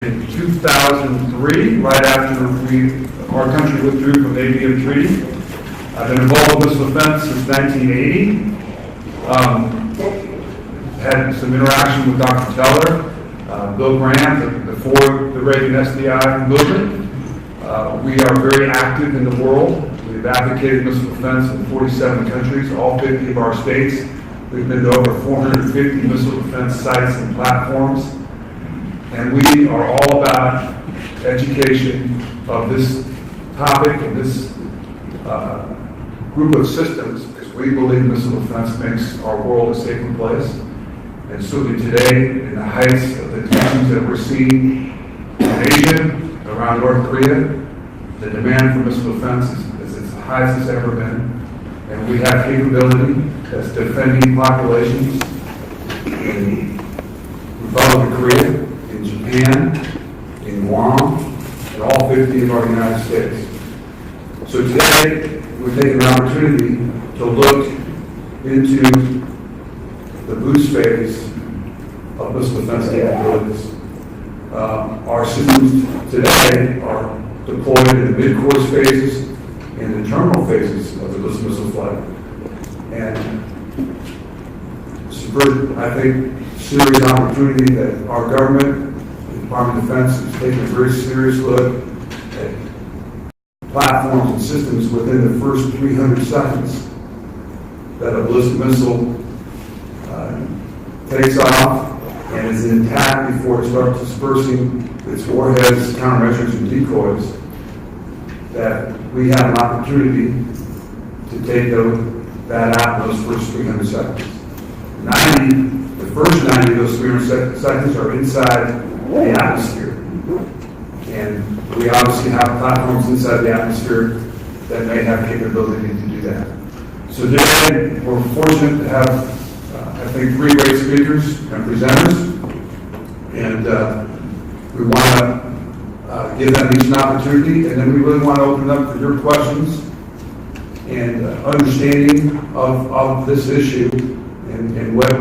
In 2003, right after our country withdrew from the ADM Treaty. I've been involved with missile defense since 1980. Had some interaction with Dr. Teller, Bill Grant, before the Reagan SDI movement. We are very active in the world. We've advocated missile defense in 47 countries, all 50 of our states. We've been to over 450 missile defense sites and platforms. And we are all about education of this topic and this group of systems, because we believe missile defense makes our world a safer place. And certainly today, in the heights of the tensions that we're seeing in Asia, around North Korea, the demand for missile defense is as high as it's ever been. And we have capability that's defending populations in Republic of Korea, in Japan, in Guam, and all 50 of our United States. So today, we're taking an opportunity to look into the boost phase of missile defense capabilities. Our systems today are deployed in the mid-course phases and the terminal phases of the missile flight. And I think, serious opportunity that our government, the Department of Defense, is taking a very serious look at platforms and systems within the first 300 seconds that a ballistic missile takes off and is intact before it starts dispersing its warheads, countermeasures, and decoys, that we have an opportunity to take that out in those first 300 seconds. The first 90 of those 300 seconds are inside the atmosphere. And we obviously have platforms inside the atmosphere that may have capability to do that. So today, we're fortunate to have, I think, 3 great speakers and presenters. And we want to give them each an opportunity, and then we really want to open it up for your questions and understanding of this issue and what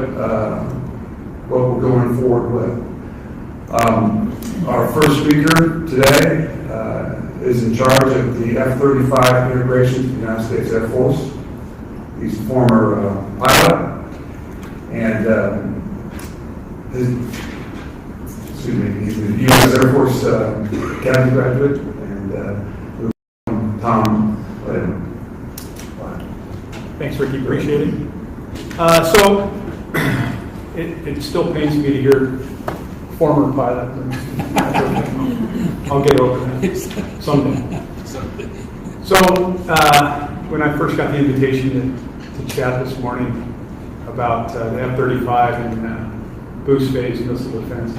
we're going forward with. Our first speaker today is in charge of the F-35 integration to the United States Air Force. He's a former pilot, and he's a U.S. Air Force Academy graduate, and Tom Lawhead. Thanks, Riki. Appreciate it. It still pains me to hear former pilot. I'll get over that someday. So when I first got the invitation to chat this morning about the F-35 and boost phase missile defense,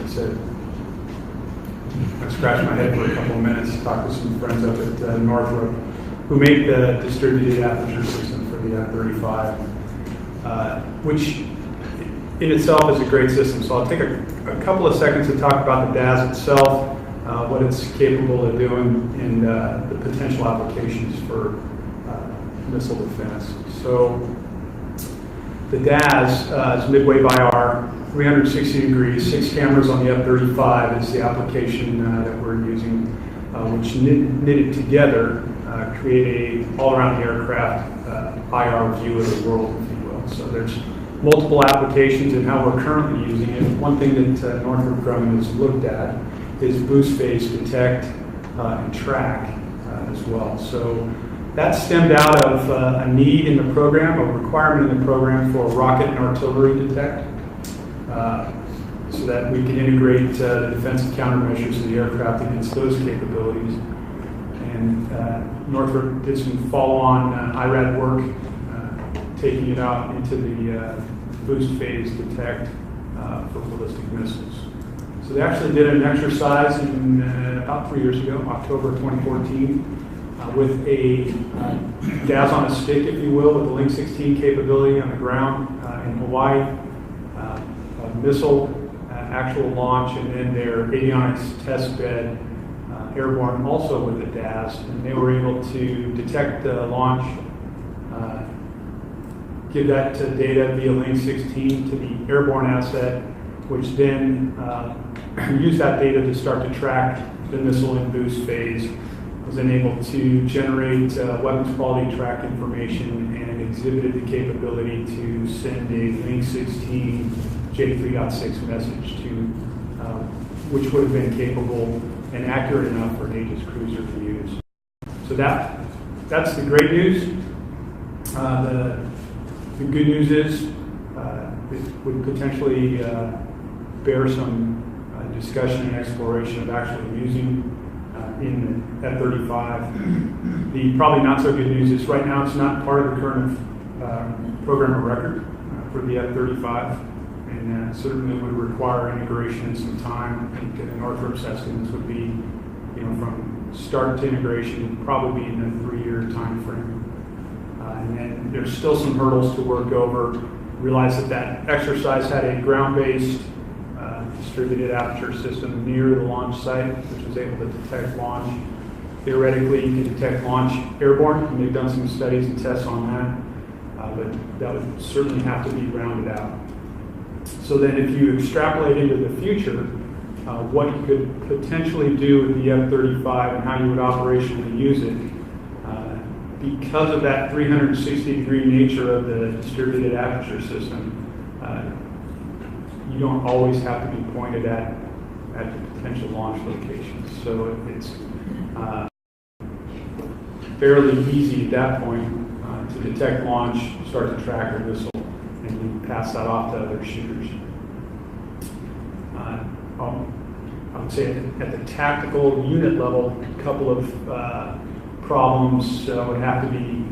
I scratched my head for a couple of minutes, talked to some friends up at Northrop who make the distributed aperture system for the F-35, which in itself is a great system. So I'll take a couple of seconds to talk about the DAS itself, what it's capable of doing, and the potential applications for missile defense. So the DAS is midway by R, 360 degrees, 6 cameras on the F-35 is the application that we're using, which knitted together create a all-around the aircraft IR view of the world, if you will. So there's multiple applications in how we're currently using it. One thing that Northrop Grumman has looked at is boost phase detect and track as well. So that stemmed out of a need in the program, a requirement in the program for rocket and artillery detect, so that we can integrate the defensive countermeasures of the aircraft against those capabilities. And Northrop did some follow-on IRAD work, taking it out into the boost phase detect for ballistic missiles. So they actually did an exercise in about 3 years ago, October 2014, with a DAS on a stick, if you will, with the Link 16 capability on the ground in Hawaii, a missile actual launch, and then their avionics test bed airborne also with the DAS, and they were able to detect the launch, give that data via Link 16 to the airborne asset, which then use that data to start to track the missile in boost phase. Was then able to generate weapons quality track information and exhibited the capability to send a Link 16 J3.6 message to, which would have been capable and accurate enough for an Aegis cruiser to use. So that's the great news. The good news is it would potentially bear some discussion and exploration of actually using in the F-35. The probably not so good news is right now it's not part of the current program of record for the F-35, and certainly would require integration and some time. I think Northrop's estimates would be, from start to integration, probably in a 3-year time frame. And then there's still some hurdles to work over. Realize that exercise had a ground-based distributed aperture system near the launch site, which was able to detect launch. Theoretically, you can detect launch airborne, and they've done some studies and tests on that, but that would certainly have to be rounded out. So then if you extrapolate into the future, what you could potentially do with the F-35 and how you would operationally use it, because of that 360-degree nature of the distributed aperture system, you don't always have to be pointed at the potential launch locations. So it's fairly easy at that point to detect launch, start to track a missile, and you pass that off to other shooters. I would say at the tactical unit level, a couple of problems would have to be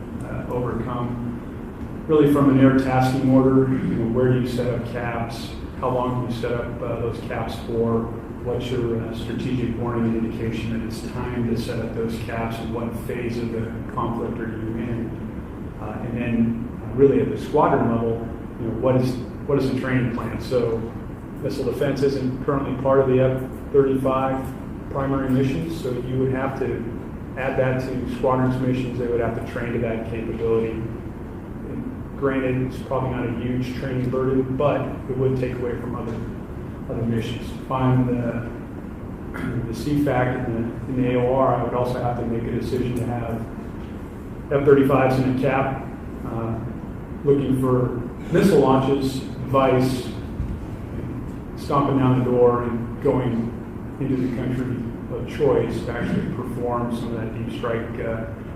overcome. Really from an air tasking order, where do you set up caps? How long can you set up those caps for? What's your strategic warning indication that it's time to set up those caps, and what phase of the conflict are you in? And then really at the squadron level, what is the training plan? So missile defense isn't currently part of the F-35 primary missions, so you would have to add that to squadron's missions. They would have to train to that capability. And granted, it's probably not a huge training burden, but it would take away from other missions. Find the CFAC and the AOR, I would also have to make a decision to have F-35s in a cap, looking for missile launches, vice, stomping down the door and going into the country of choice to actually perform some of that deep strike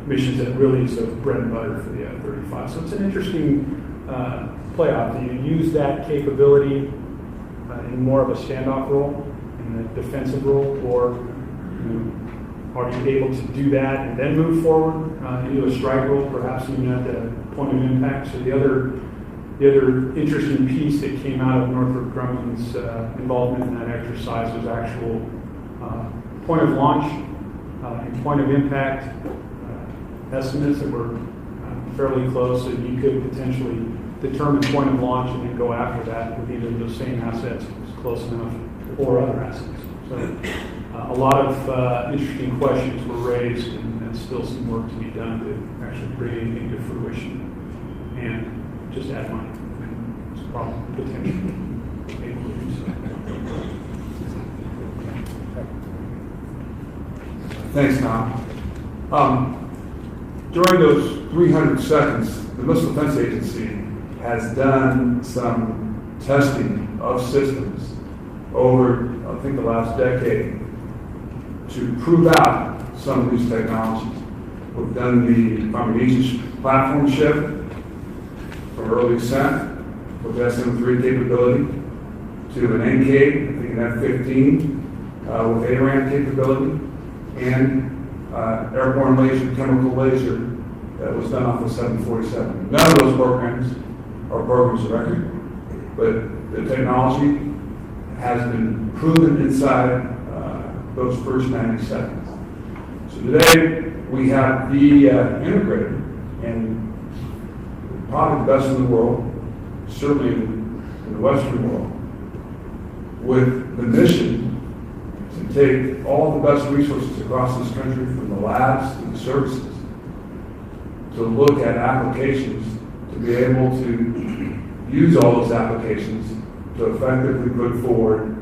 missions that really is the bread and butter for the F-35. So it's an interesting playoff. Do you use that capability in more of a standoff role, in a defensive role, or are you able to do that and then move forward into a strike role, perhaps even at the point of impact? So the other interesting piece that came out of Northrop Grumman's involvement in that exercise was actual point of launch and point of impact estimates that were fairly close, so you could potentially determine point of launch and then go after that with either those same assets, if it's close enough, or other assets. So a lot of interesting questions were raised, and still some work to be done to actually bring anything to fruition and just add money. It's probably potentially able to do so. Thanks, Tom. During those 300 seconds, the Missile Defense Agency has done some testing of systems over, I think, the last decade to prove out some of these technologies. We've done from an Aegis platform ship from early ascent with SM-3 capability to an NK, I think an F-15 with ARAM capability, and airborne laser, chemical laser that was done off the 747. None of those programs are programs of record, but the technology has been proven inside those first 90 seconds. So today we have the integrated and probably the best in the world, certainly in the Western world, with the mission to take all the best resources across this country, from the labs to the services, to look at applications, to be able to use all those applications to effectively put forward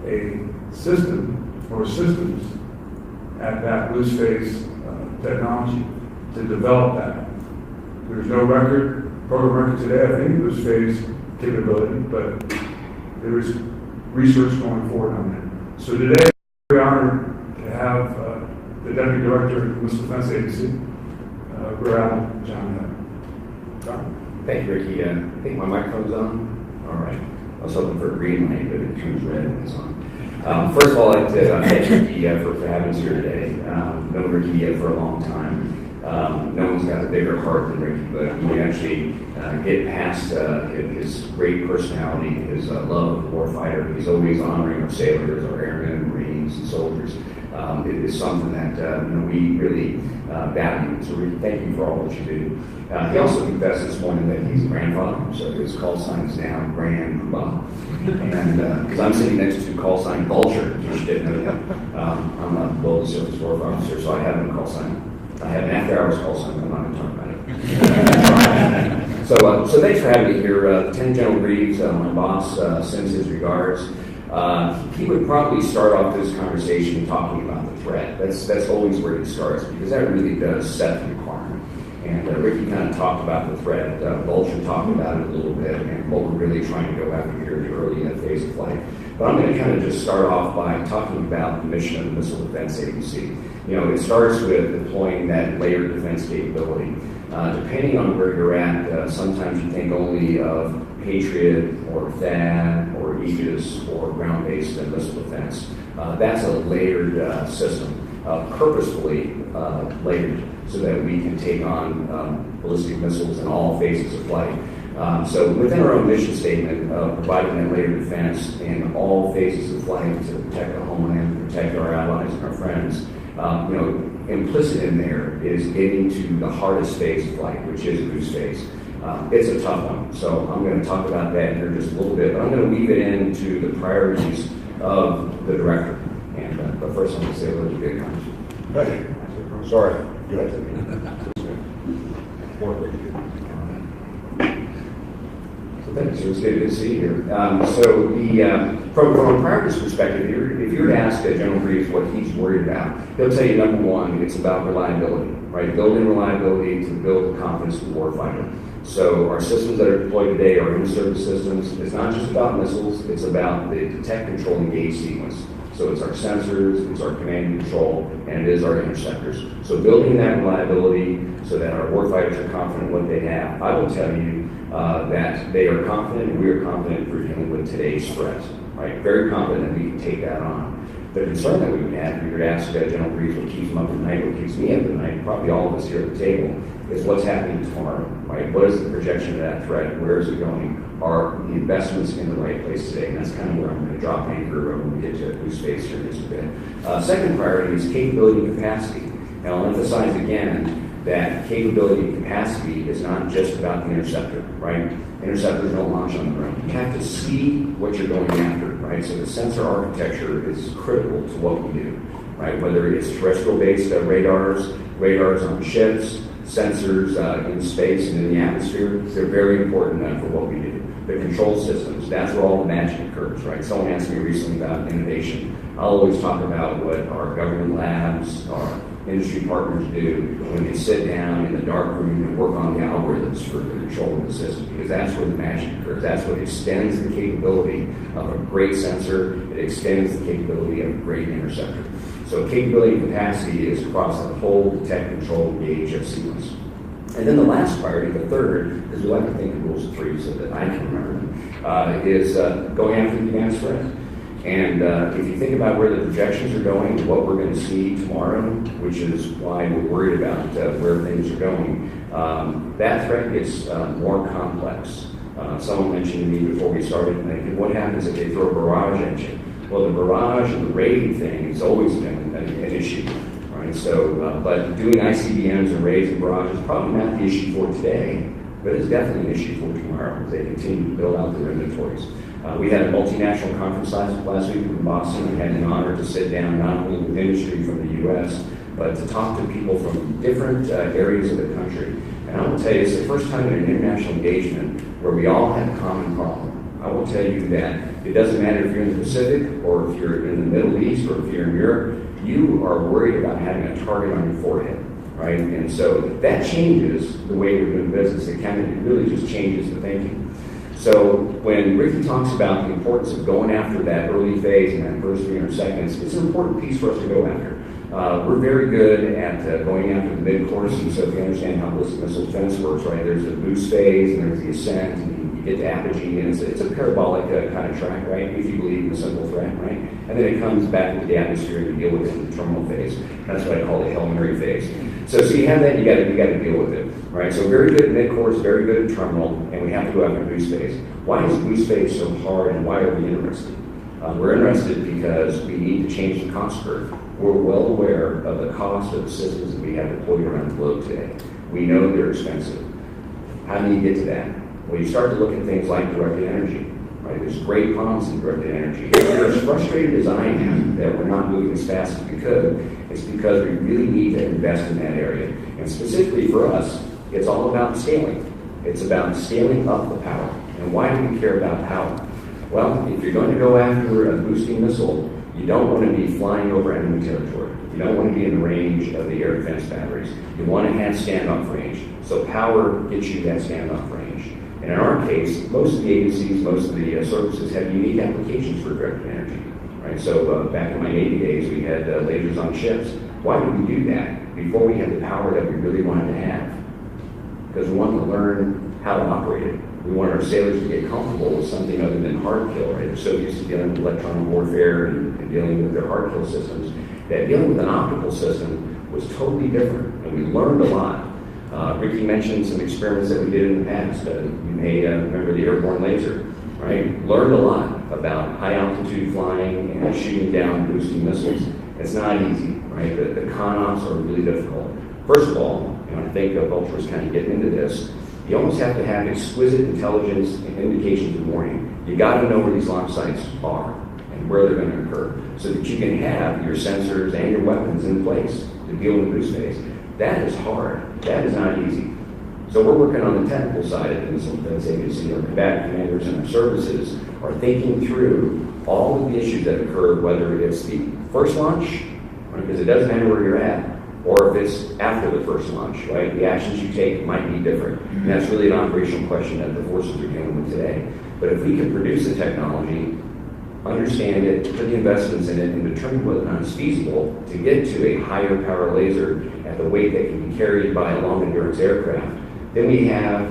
a system or systems at that loose phase technology to develop that. There's no program record today of any loose phase capability, but there is research going forward on that. So today, we're very honored to have the Deputy Director of the Missile Defense Agency, RADM Jon HIll. Thank you, Riki. I think my microphone's on. All right. I was hoping for a green light, but it turns red when it's on. First of all, I'd like to thank Riki for having us here today. Known Riki for a long time. No one's got a bigger heart than Riki, but we actually get past his great personality, his love of the warfighter. He's always honoring our sailors, our airmen, Marines, and soldiers. It is something that we really value. So Riki, thank you for all that you do. He also confessed this morning that he's a grandfather, so his call sign is now Grandpa. And because I'm sitting next to call sign Vulture, which didn't know that. I'm a Global Surface Warfare Officer, so I have no call sign. I have an after-hours call sign, but I'm not going to talk about it. So thanks for having me here. Lieutenant General Reeves, my boss, sends his regards. He would probably start off this conversation talking about the threat. That's always where he starts, because that really does set the requirement. And Riki kind of talked about the threat. Vulture talked about it a little bit, and what we're really trying to go after here in the early phase of flight. But I'm going to kind of just start off by talking about the mission of the Missile Defense Agency. It starts with deploying that layered defense capability. Depending on where you're at, sometimes you think only of Patriot or THAAD or Aegis or ground-based missile defense. That's a layered system, purposefully layered, so that we can take on ballistic missiles in all phases of flight. So within our own mission statement, providing that layered defense in all phases of flight to protect our homeland, protect our allies and our friends, implicit in there is getting to the hardest phase of flight, which is cruise phase. It's a tough one, so I'm going to talk about that here in just a little bit, but I'm going to weave it into the priorities of the director. And but first, I'm going to say a little bit of comments. Sorry. Go ahead. Thanks. It was good to see you here. So from a priorities perspective, if you were to ask General Reeves what he's worried about, he'll tell you, number one, it's about reliability, right? Building reliability to build the confidence of the warfighter. So our systems that are deployed today are in-service systems. It's not just about missiles. It's about the detect, control, engage sequence. So it's our sensors, it's our command and control, and it is our interceptors. So building that reliability so that our warfighters are confident in what they have. I will tell you that they are confident, and we are confident for dealing with today's threats. Right? Very confident that we can take that on. The concern that we would have, if we were to ask General Reeves what keeps him up at night, what keeps me up at night, probably all of us here at the table, is what's happening tomorrow. Right? What is the projection of that threat? Where is it going? Are the investments in the right place today? And that's kind of where I'm going to drop anchor when we get to blue space here in just a bit. Second priority is capability and capacity. And I'll emphasize again that capability and capacity is not just about the interceptor, right? Interceptors don't launch on their own. You have to see what you're going after, right? So the sensor architecture is critical to what we do, right? Whether it's terrestrial-based radars on ships, sensors in space and in the atmosphere, they're very important for what we do. The control systems, that's where all the magic occurs, right? Someone asked me recently about innovation. I'll always talk about what our government labs, our industry partners do when they sit down in the dark room and work on the algorithms for the control of the system, because that's where the magic occurs. That's what extends the capability of a great sensor. It extends the capability of a great interceptor. So capability and capacity is across the whole detect, control, engage sequence. And then the last priority, the third, because we like to think of rules of three so that I can remember them, is going after the advanced threat. And if you think about where the projections are going and what we're going to see tomorrow, which is why we're worried about where things are going, that threat gets more complex. Someone mentioned to me before we started, what happens if they throw a barrage at you? Well, the barrage and the raid thing has always been an issue. Right? So, but doing ICBMs and raids and barrages is probably not the issue for today, but it's definitely an issue for tomorrow as they continue to build out their inventories. We had a multinational conference last week in Boston. We had the honor to sit down not only with industry from the U.S., but to talk to people from different areas of the country. And I will tell you, it's the first time in an international engagement where we all had a common problem. I will tell you that it doesn't matter if you're in the Pacific or if you're in the Middle East or if you're in Europe, you are worried about having a target on your forehead, right? And so that changes the way we're doing business. It really just changes the thinking. So when Riki talks about the importance of going after that early phase and that first 300 seconds, it's an important piece for us to go after. We're very good at going after the mid-course, and so if you understand how ballistic missile defense works, right, there's the boost phase and there's the ascent, and you get to apogee, and it's a parabolic kind of track, right, if you believe in the simple threat, right? And then it comes back into the atmosphere and you deal with it in the terminal phase. That's what I call the Hail Mary phase. So you have that, you got to deal with it, right? So very good at mid-course, very good at terminal, and we have to go after boost phase. Why is boost phase so hard, and why are we interested? We're interested because we need to change the cost curve. We're well aware of the cost of the systems that we have deployed around the globe today. We know they're expensive. How do you get to that? Well, you start to look at things like directed energy, right? There's great promise in directed energy. We're as frustrated as I am that we're not moving as fast as we could. It's because we really need to invest in that area. And specifically for us, it's all about scaling. It's about scaling up the power. And why do we care about power? Well, if you're going to go after a boosting missile, you don't want to be flying over enemy territory. You don't want to be in the range of the air defense batteries. You want to have standoff range. So power gets you that standoff range. And in our case, most of the agencies, most of the services have unique applications for directed energy. Right? So back in my Navy days, we had lasers on ships. Why did we do that before we had the power that we really wanted to have? Because we wanted to learn how to operate it. We want our sailors to get comfortable with something other than hard kill, right? They're so used to dealing with electronic warfare and dealing with their hard kill systems that dealing with an optical system was totally different, and we learned a lot. Riki mentioned some experiments that we did in the past. You may remember the airborne laser, right? Learned a lot about high altitude flying and shooting down boosting missiles. It's not easy, right? The con-ops are really difficult. First of all, I think Vulture's kind of getting into this. You almost have to have exquisite intelligence and indications of warning. You got to know where these launch sites are and where they're going to occur so that you can have your sensors and your weapons in place to deal with boost phase. That is hard. That is not easy. So we're working on the technical side of the Missile Defense Agency. Our combatant commanders and our services are thinking through all of the issues that occur, whether it's the first launch, right, because it doesn't matter where you're at, or if it's after the first launch, right? The actions you take might be different. And that's really an operational question that the forces are dealing with today. But if we can produce the technology, understand it, put the investments in it, and determine whether or not it's feasible to get to a higher power laser at the weight that can be carried by a long endurance aircraft, then we have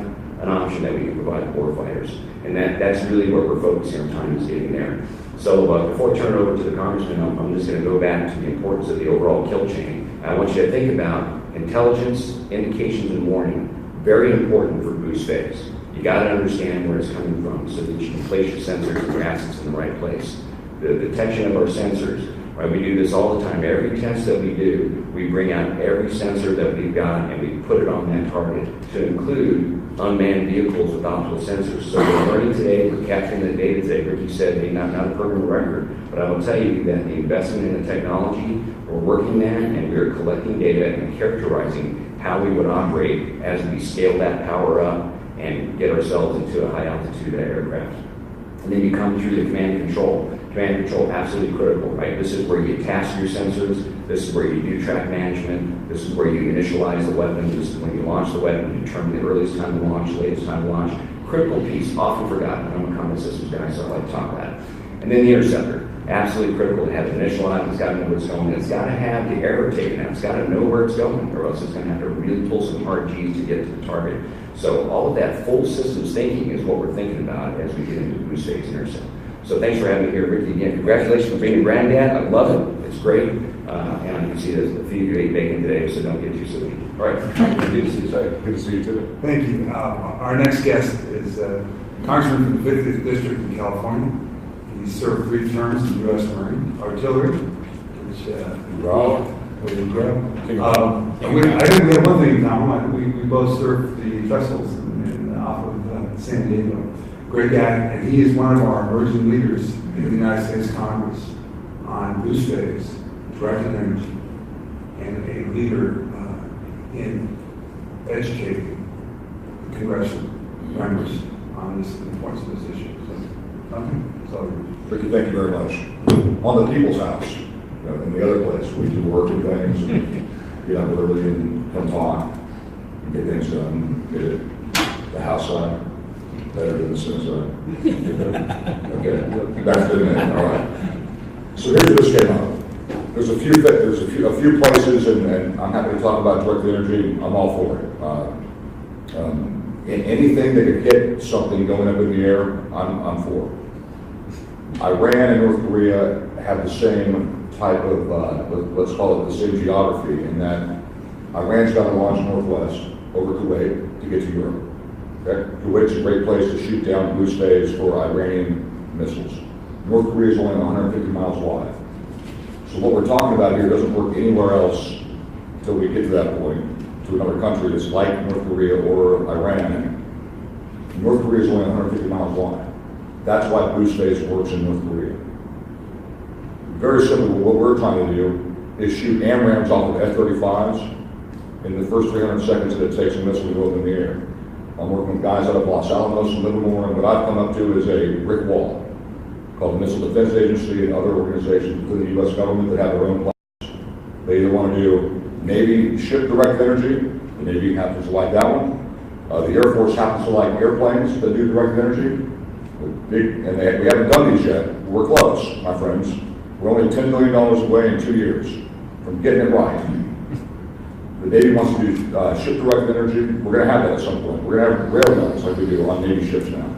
an option that we can provide the warfighters. And that's really where we're focusing our time, is getting there. So before I turn it over to the Congressman, I'm just going to go back to the importance of the overall kill chain. I want you to think about intelligence, indications, and warning. Very important for boost phase. You got to understand where it's coming from so that you can place your sensors and your assets in the right place. The detection of our sensors, right? We do this all the time. Every test that we do, we bring out every sensor that we've got and we put it on that target to include unmanned vehicles with optical sensors. So we're learning today, we're capturing the data today. Riki said, hey, not a permanent record, but I will tell you that the investment in the technology, we're working that and we're collecting data and characterizing how we would operate as we scale that power up and get ourselves into a high altitude aircraft. And then you come through the command and control. Command and control, absolutely critical, right? This is where you task your sensors. This is where you do track management. This is where you initialize the weapon. This is when you launch the weapon, you determine the earliest time to launch, latest time to launch. Critical piece, often forgotten. I'm a combat systems guy, so I like to talk about it. And then the interceptor, absolutely critical to have it initialized. It's got to know where it's going. It's got to have the error taken out. It's got to know where it's going, or else it's going to have to really pull some hard G's to get to the target. So all of that full systems thinking is what we're thinking about as we get into boost phase intercept. So thanks for having me here, Riki. Again, congratulations for being a granddad. I love it. It's great. And I can see there's a few of you ate bacon today, so don't get too silly. All right. Good to see you. Good to see you too. Thank you. Our next guest is Congressman from the 50th District in California. He served 3 terms in the U.S. Marine Artillery, which, there you go. I think we have one thing in common. We both served the vessels off of San Diego. Great guy, and he is one of our emerging leaders in the United States Congress on boost phase, directed energy, and a leader in educating the Congressional members on this importance of this issue. So Duncan, so. Riki, thank you very much. On the People's House, you know, in the other place, we do work and things, and get up early and come talk, and get things done, get it, the House side, better than the Senate side. Okay, back to the minute, all right. So here's what this came up. There's a few places, and I'm happy to talk about direct energy. I'm all for it. In anything that could hit something going up in the air, I'm for it. Iran and North Korea have the same type of, let's call it the same geography, in that Iran's got to launch northwest over Kuwait to get to Europe. Okay? Kuwait's a great place to shoot down blue stays for Iranian missiles. North Korea is only 150 miles wide. So what we're talking about here doesn't work anywhere else until we get to that point, to another country that's like North Korea or Iran. North Korea is only 150 miles wide. That's why blue space works in North Korea. Very similar to what we're trying to do is shoot AMRAAMs off of F-35s in the first 300 seconds that it takes a missile to go up in the air. I'm working with guys out of Los Alamos and Livermore, and what I've come up to is a brick wall called the Missile Defense Agency and other organizations within the U.S. government that have their own plans. They either want to do Navy ship direct energy, the Navy happens to like that one. The Air Force happens to like airplanes that do direct energy. We haven't done these yet. We're close, my friends. We're only $10 million away in 2 years from getting it right. The Navy wants to do ship direct energy. We're going to have that at some point. We're going to have railguns like we do on Navy ships now.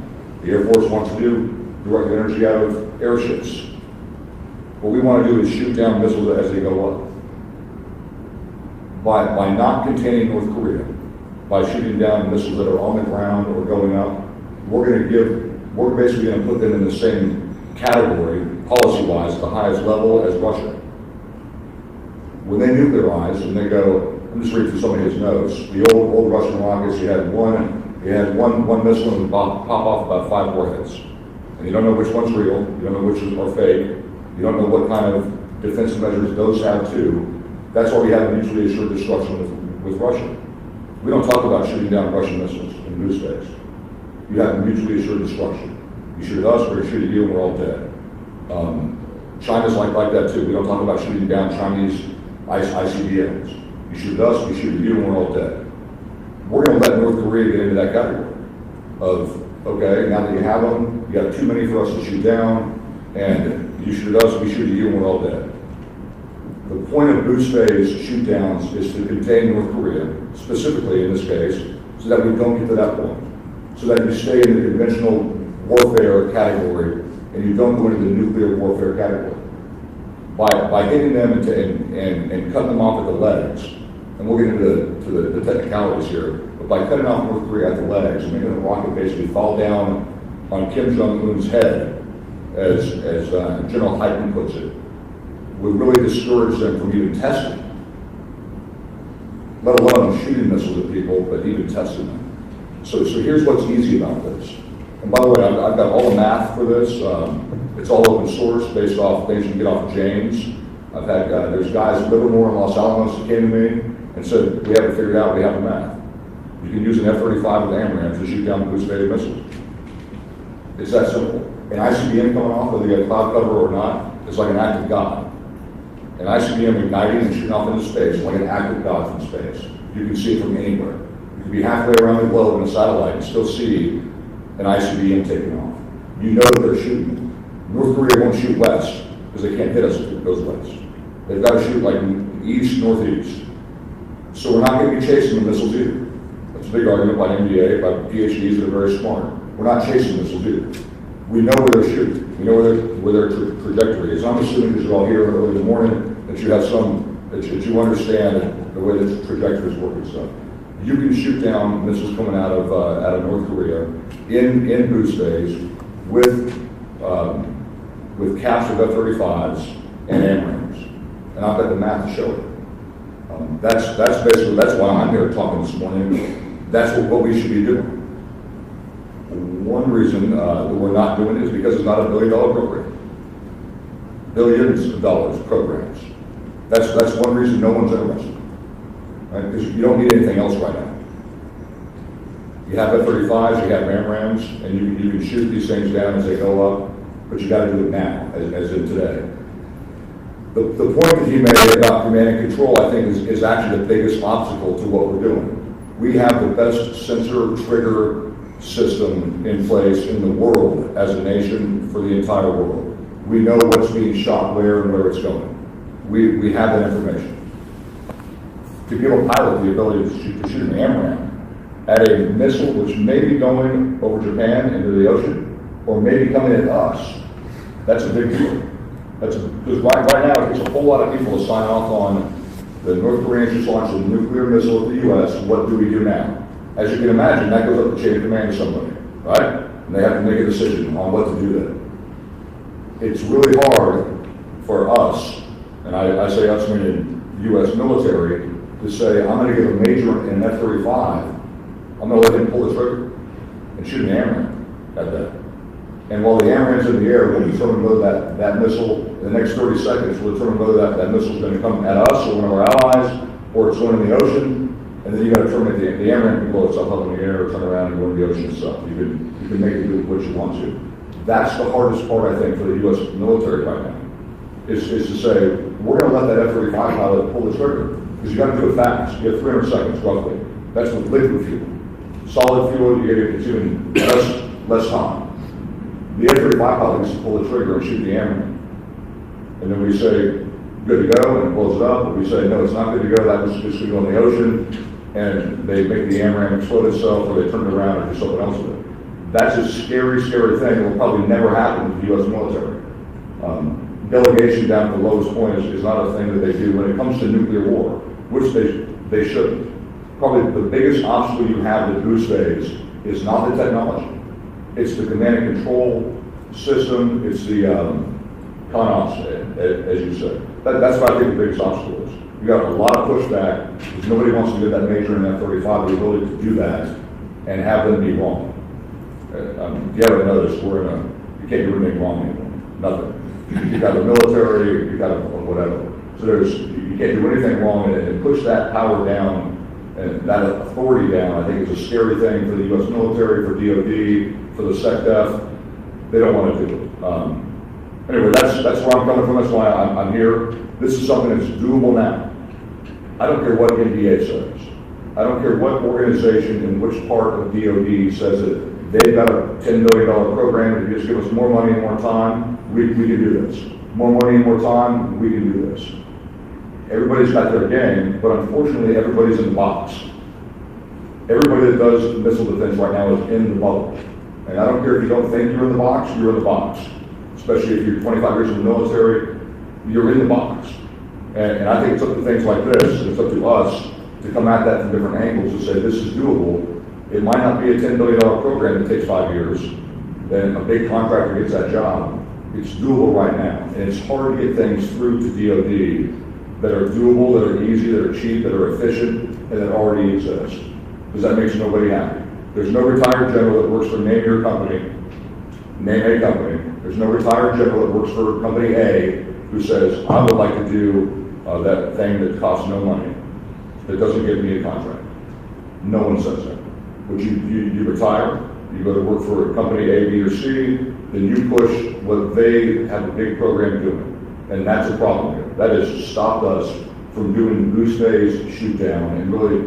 The Air Force wants to do direct energy out of airships. What we want to do is shoot down missiles as they go up. By not containing North Korea, by shooting down missiles that are on the ground or going up, we're basically going to put them in the same category, policy-wise, at the highest level as Russia. When they nuclearize and they go, I'm just reading through some of his notes, the old Russian rockets, you had one missile and would pop off about 5 warheads. And you don't know which one's real, you don't know which are fake, you don't know what kind of defensive measures those have too. That's why we have mutually assured destruction with Russia. We don't talk about shooting down Russian missiles in blue space. You have mutually assured destruction. You shoot at us, we're going to shoot at you, and we're all dead. China's like that too. We don't talk about shooting down Chinese ICBMs. You shoot at us, we shoot at you, and we're all dead. We're going to let North Korea get into that category of, okay, now that you have them, you have too many for us to shoot down, and you shoot at us, we shoot at you, and we're all dead. The point of boost phase shoot downs is to contain North Korea, specifically in this case, so that we don't get to that point. So that you stay in the conventional warfare category and you don't go into the nuclear warfare category. By hitting them and cutting them off at the legs, and we'll get into the technicalities here, but by cutting off North Korea at the legs and making the rocket basically fall down on Kim Jong-un's head, as General Hyten puts it, would really discourage them from even testing, let alone shooting missiles at people, but even testing them. So here's what's easy about this. And by the way, I've got all the math for this. It's all open source based off things you can get off of James. I've had there's guys in Livermore and Los Alamos that came to me and said, we have it figured out, we have the math. You can use an F-35 with AMRAAMs to shoot down ballistic missiles. It's that simple. An ICBM coming off, whether you get cloud cover or not, is like an act of God. An ICBM igniting and shooting off into space, like an act of God from space. You can see it from anywhere. You can be halfway around the globe in a satellite and still see an ICBM taking off. You know that they're shooting. North Korea won't shoot west because they can't hit us if it goes west. They've got to shoot like east, northeast. So we're not going to be chasing the missiles either. That's a big argument by MDAA, by PhDs that are very smart. We're not chasing missiles either. We know where they're shooting. We know where their trajectory is. I'm assuming because you're all here early in the morning that you have that you understand the way the trajectory is working. So you can shoot down missiles coming out of North Korea in boost phase with caps of F-35s and AMRAAMs, and I've got the math to show it. That's why I'm here talking this morning. That's what we should be doing. One reason that we're not doing it is because it's not a $1 billion program. Billions of dollars programs. That's one reason no one's interested. Right? Because you don't need anything else right now. You have F-35s, you have AMRAAMs, and you can shoot these things down as they go up, but you got to do it now, as in today. The point that he made about command and control, I think, is actually the biggest obstacle to what we're doing. We have the best sensor trigger system in place in the world as a nation for the entire world. We know what's being shot where and where it's going. We have that information. To give a pilot the ability to shoot an AMRAAM at a missile which may be going over Japan into the ocean, or maybe coming at us, that's a big deal. Because right now it takes a whole lot of people to sign off on the North Koreans just launched a nuclear missile at the U.S. What do we do now? As you can imagine, that goes up the chain of command to somebody, right? And they have to make a decision on what to do there. It's really hard for us, and I say us meaning U.S. military, to say, I'm going to give a major in an F-35, I'm going to let him pull the trigger and shoot an AMRAAM at that. And while the AMRAAM's in the air, we'll determine whether that missile, in the next 30 seconds, we'll determine whether that missile is going to come at us or one of our allies, or it's going in the ocean. And then you got to determine if the AMRAAM can blow itself up in the air or turn around and go in the ocean itself. You can make it do what you want to. That's the hardest part, I think, for the U.S. military right now, is to say, we're going to let that F-35 pilot pull the trigger, because you got to do it fast. You have 300 seconds, roughly. That's with liquid fuel. Solid fuel, you get it in less time. The F-35 pilot needs to pull the trigger and shoot the AMRAAM. And then we say, good to go, and it blows it up. But we say, no, it's not good to go. That was just going to go in the ocean. And they make the AMRAAM explode itself, or they turn it around and do something else with it. That's a scary, scary thing. It will probably never happen with the U.S. military. Delegation down to the lowest point is not a thing that they do when it comes to nuclear war, which they shouldn't. Probably the biggest obstacle you have with goose phase is not the technology. It's the command and control system. It's the CONOPS, as you said. That's what I think the biggest obstacle is. You got a lot of pushback because nobody wants to give that major in F-35 the ability to do that and have them be wrong. If you haven't noticed, you can't do anything wrong anymore. Nothing. You got the military, you got whatever. So you can't do anything wrong, and push that power down and that authority down. I think is a scary thing for the U.S. military, for DOD, for the SecDef. They don't want to do it. Anyway, that's where I'm coming from. That's why I'm here. This is something that's doable now. I don't care what MDAA says. I don't care what organization in which part of DOD says that they've got a $10 billion program. If you just give us more money and more time, we can do this. More money and more time, we can do this. Everybody's got their game, but unfortunately, everybody's in the box. Everybody that does missile defense right now is in the bubble. And I don't care if you don't think you're in the box, you're in the box. Especially if you're 25 years in the military, you're in the box. And I think it's up to things like this, and it's up to us to come at that from different angles and say this is doable. It might not be a $10 billion program that takes 5 years. Then a big contractor gets that job. It's doable right now. And it's hard to get things through to DOD that are doable, that are easy, that are cheap, that are efficient, and that already exist. Because that makes nobody happy. There's no retired general that works for name your company, name a company. There's no retired general that works for company A who says, I would like to do that thing that costs no money, that doesn't give me a contract. No one says that. But you retire, you go to work for a company A, B, or C, then you push what they have a big program doing. And that's a problem here. That has stopped us from doing goose phase shoot down and really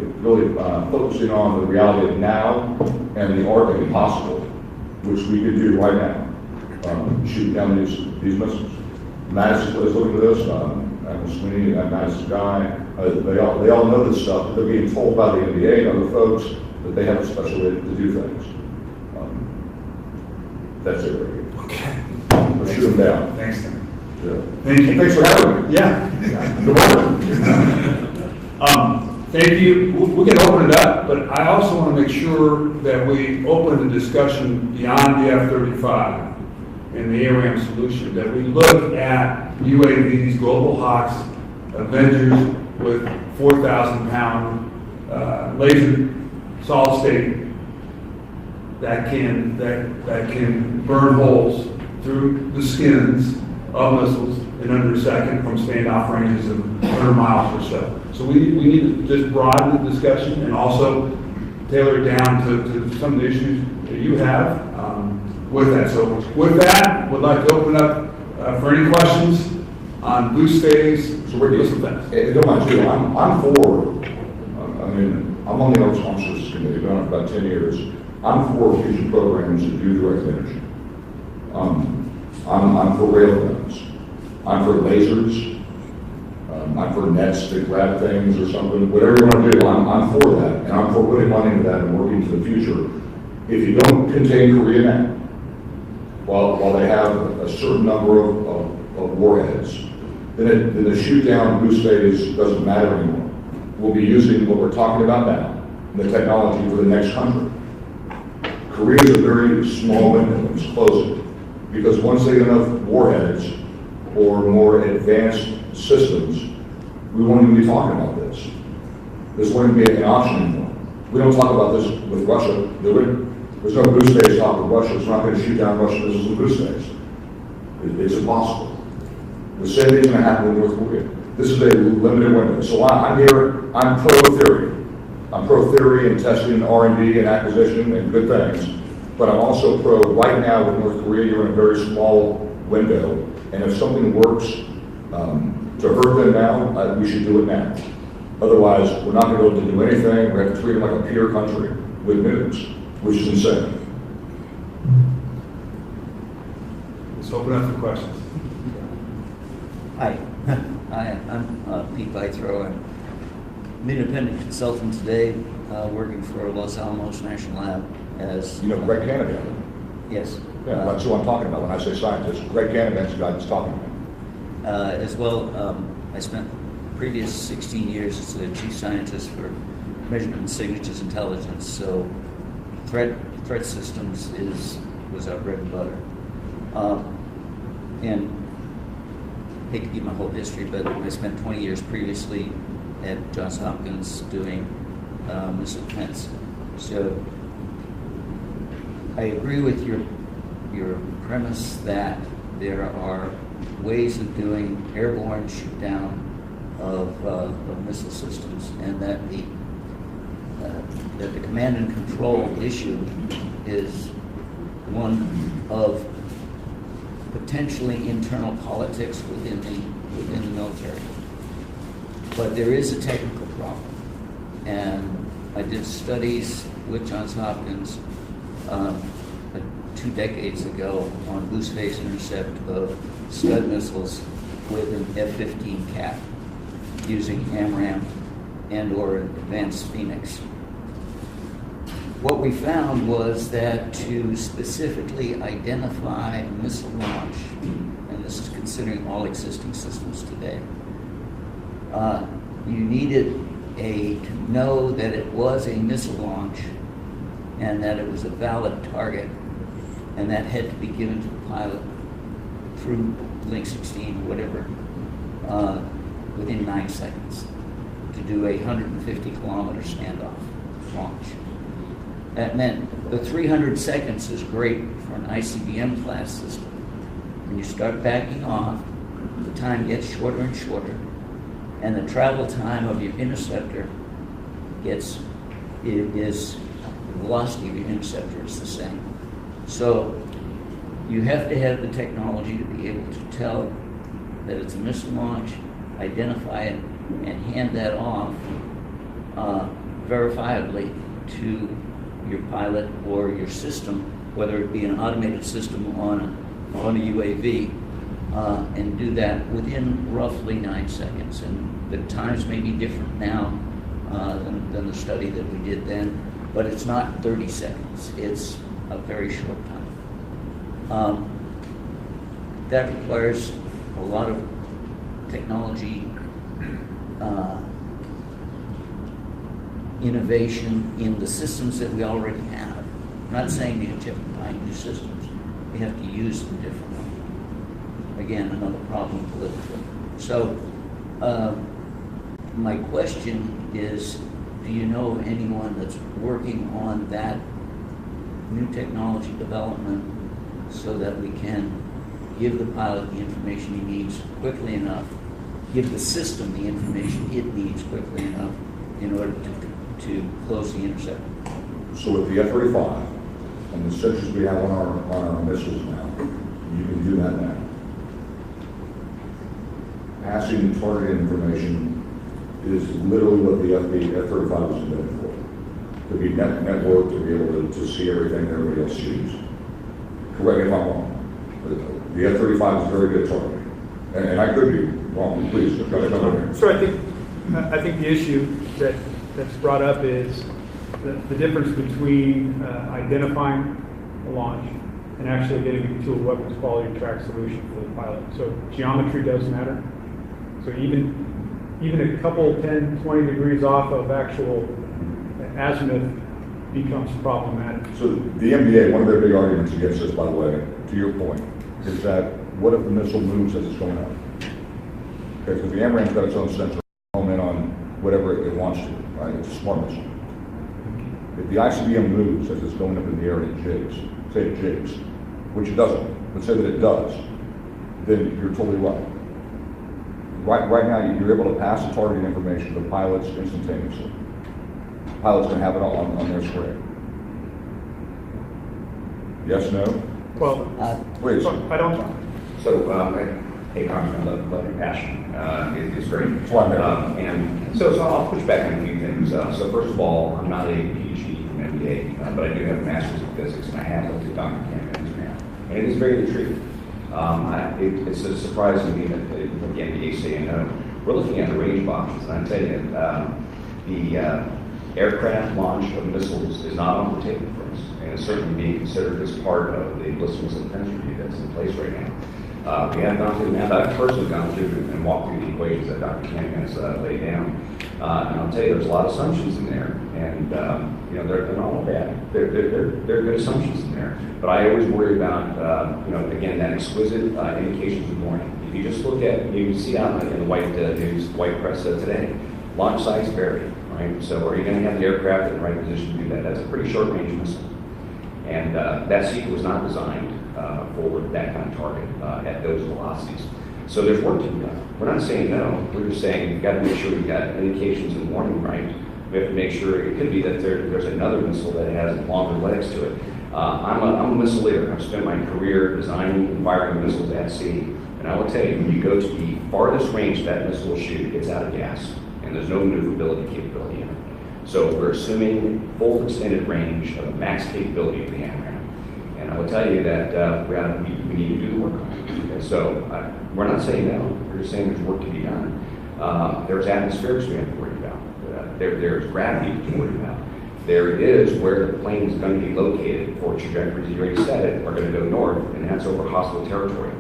focusing on the reality of now and the art of the possible, which we could do right now, shooting down these missiles. Madison is looking at this. I'm Sweeney, Madison's guy. They all know this stuff, but they're being told by the MDAA and other folks that they have a special way to do things. That's it right here. Okay. Let's shoot them down. Thanks, Tim. Yeah. Thank you. Thanks for having me. Yeah. Good morning. Thank you. We can open it up, but I also want to make sure that we open the discussion beyond the F-35 and the ARAM solution, that we look at UAVs, Global Hawks, Avengers with 4,000-pound laser solid state that can burn holes through the skins of missiles in under a second from standoff ranges of 100 miles or so. So we need to just broaden the discussion and also tailor it down to some of the issues that you have with that. So with that, would like to open up for any questions on boost phase. So Riki, if you don't mind too, I'm for, I mean, I'm on the Armed Sponsors Committee, been on it about 10 years. I'm for fusion programs that do direct energy. I'm for rail guns. I'm for lasers. I'm for nets to grab things or something. Whatever you want to do, I'm for that. And I'm for putting money into that and working to the future. If you don't contain Korea now, while they have a certain number of warheads, then the shoot down boost phase doesn't matter anymore. We'll be using what we're talking about now, the technology for the next country. Korea is a very small window, it's closing. Because once they get enough warheads or more advanced systems, we won't even be talking about this. This wouldn't be an option anymore. We don't talk about this with Russia, do we? There's no boost phase talk with Russia. It's not going to shoot down Russian missiles in boost phase. It's impossible. The same thing's going to happen with North Korea. This is a limited window. So I'm here, I'm pro-theory. I'm pro-theory and testing R&D and acquisition and good things. But I'm also pro, right now with North Korea, you're in a very small window. And if something works to hurt them now, we should do it now. Otherwise, we're not going to be able to do anything. We're going to have to treat them like a peer country with nukes, which is insane. Let's open up for questions. Hi, I'm Pete Bythrow. I'm an independent consultant today, working for Los Alamos National Lab as... You know Greg Canada? Yes. Yeah, that's who I'm talking about when I say scientist. Greg Canada's the guy that's talking about. As well, I spent the previous 16 years as the chief scientist for measurement and signatures intelligence, so threat systems was our bread and butter. And I hate to give my whole history, but I spent 20 years previously at Johns Hopkins doing missile defense. So I agree with your premise that there are ways of doing airborne shoot down of missile systems, and that the command and control issue is one of potentially internal politics within the military. But there is a technical problem, and I did studies with Johns Hopkins 2 decades ago on boost phase intercept of Scud missiles with an F-15 cap using AMRAAM and or advanced Phoenix. What we found was that to specifically identify a missile launch, and this is considering all existing systems today, you needed to know that it was a missile launch and that it was a valid target, and that had to be given to the pilot through Link 16 or whatever within 9 seconds to do a 150-kilometer standoff launch. That meant the 300 seconds is great for an ICBM class system. When you start backing off, the time gets shorter and shorter, and the travel time of your interceptor the velocity of your interceptor is the same. So you have to have the technology to be able to tell that it's a missile launch, identify it, and hand that off verifiably to your pilot or your system, whether it be an automated system on a UAV, and do that within roughly 9 seconds. And the times may be different now than the study that we did then, but it's not 30 seconds. It's a very short time. That requires a lot of technology innovation in the systems that we already have. I'm not saying you have to buy new systems. We have to use them differently. Again, another problem politically. So my question is, do you know of anyone that's working on that new technology development so that we can give the pilot the information he needs quickly enough, give the system the information it needs quickly enough in order to close the intercept? So with the F-35 and the sensors we have on our missiles now, you can do that now. Passing target information is literally what the F-35 was invented for. To be networked, to be able to see everything that everybody else sees. Correct me if I'm wrong. But the F-35 is a very good target. And I could be wrong, please. So I think the issue that's brought up is the difference between identifying a launch and actually getting to a weapons quality track solution for the pilot. So geometry does matter. So even a couple 10, 20 degrees off of actual azimuth becomes problematic. So the MDAA, one of their big arguments against this, by the way, to your point, is that what if the missile moves as it's going up? Okay, because the AMRAAM's got its own sensor home in on whatever it wants to, right? It's a smart missile. If the ICBM moves as it's going up in the air and it jigs, say it jigs, which it doesn't, but say that it does, then you're totally right. Right now, you're able to pass the target information to the pilots instantaneously. Pilots can have it on their screen. Yes, no? Well, Please. I don't. So, hey, Congressman, I love your passion. It's great. That's why I'm here. And so I'll push back on a few things. So first of all, I'm not a PhD from MDA, but I do have a master's in physics, and I have looked at Dr. Cameron's grant. And it is very intriguing. It's a surprise to me that the MDA say no. We're looking at a range of options, and I tell you, the aircraft launch of missiles is not on the table for us, and it's certainly being considered as part of the ballistic missile defense review that's in place right now. We have gone through, and I've personally gone through and walked through the equations that Dr. Cannon has laid down. And I'll tell you, there's a lot of assumptions in there, and they're not all bad. They're good assumptions in there. But I always worry about, again, that exquisite indications of warning. If you just look at, you see out in the white news, white press today, launch sites vary. Right? So are you going to have the aircraft in the right position to do that? That's a pretty short range missile. And that seeker was not designed for that kind of target at those velocities. So there's work to be done. We're not saying no. We're just saying you've got to make sure you've got indications and warning right. We have to make sure it could be that there's another missile that has longer legs to it. I'm a missile leader. I've spent my career designing and firing missiles at sea. And I will tell you, when you go to the farthest range that missile will shoot, it gets out of gas. And there's no maneuverability capability in it. So we're assuming full extended range of max capability of the AMRAAM. And I will tell you that we need to do the work on it. And so we're not saying no, we're just saying there's work to be done. There's atmospherics we have to worry about. There's gravity to worry about. There is where the plane is going to be located for trajectories, you already said it, are going to go north, and that's over hostile territory.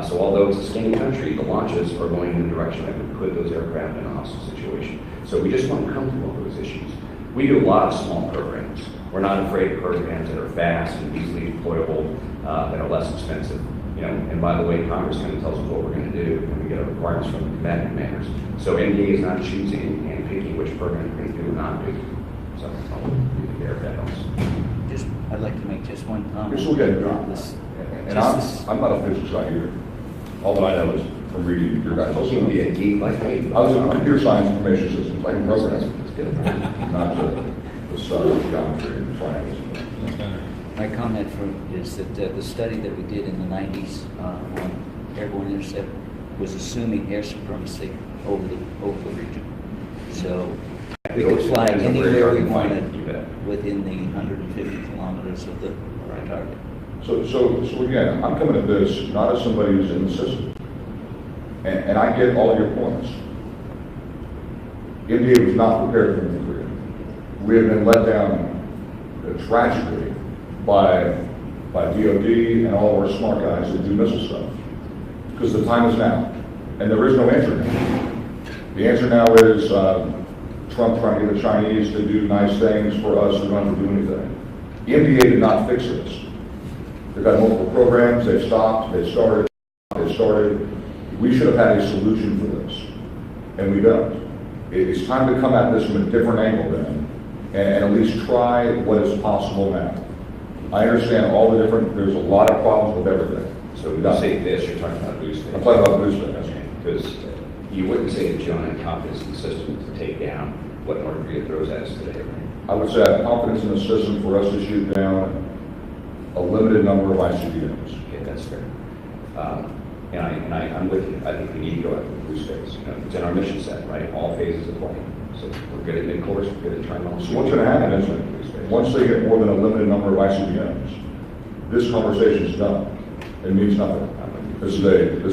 So although it's a skinny country, the launches are going in the direction that would put those aircraft in a hostile situation. So we just want to come through all those issues. We do a lot of small programs. We're not afraid of programs that are fast and easily deployable, that are less expensive. And by the way, Congress kind of tells us what we're going to do, and we get our requirements from the combatant commanders. So MDA is not choosing and picking which program we're going to do or not do. So I'll leave it there if that helps. I'd like to make just one comment. Yes, we'll get it. on this. And I'm not a physics guy either. All that I know is from reading your guys' You can be a geek like me. I was in computer science information systems, like programs, That's good. not the stuff of geometry and science. My comment is that the study that we did in the 90s on airborne intercept was assuming air supremacy over the region. So we could fly anywhere we wanted within the 150 kilometers of the target. So again, I'm coming at this not as somebody who's in the system. And I get all your points. India was not prepared for nuclear. We have been let down tragically by DOD and all of our smart guys that do missile stuff. Because the time is now. And there is no answer now. The answer now is Trump trying to get the Chinese to do nice things for us who don't have to do anything. The MDA did not fix this. They've got multiple programs, they've stopped, they've started. We should have had a solution for this, and we don't. It's time to come at this from a different angle then, and at least try what is possible now. I understand all the different, there's a lot of problems with everything. So when you say this, you're talking about boosting. I'm talking about boosting. Because You wouldn't say that John had confidence in the system to take down what North Korea throws at us today, right? I would say I have confidence in the system for us to shoot down a limited number of ICBMs. Okay, that's fair. I'm with you. I think we need to go after the blue space. You know, it's in our mission set, right? All phases of flight. So we're good at mid-course, we're good at trimodal. So what's going to happen is, once they get more than a limited number of ICBMs, this conversation is done. It means nothing. This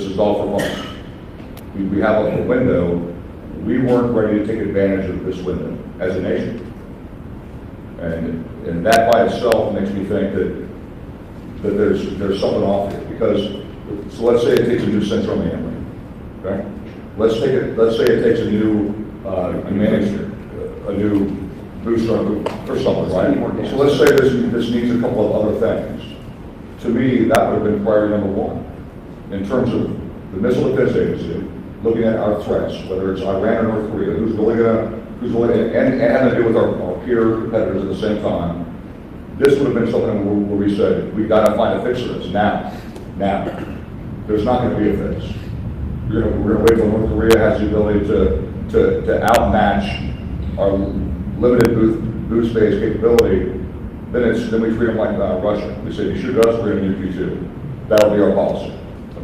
is all for fun. We have a window. We weren't ready to take advantage of this window as a nation. And that by itself makes me think that there's something off here. Because, so let's say it takes a new central memory, okay? Let's say it takes a new a new booster or something, right? So let's say this needs a couple of other things. To me, that would have been priority number one. In terms of the Missile Defense Agency, looking at our threats, whether it's Iran or North Korea, who's really and having to do with our peer competitors at the same time, this would have been something where we said, we've got to find a fix for this now. There's not going to be a fix. We're going to wait till North Korea has the ability to outmatch our limited boost space capability. Then we treat them like Russia. We say, you shoot us, we're going to nuke you too. That'll be our policy.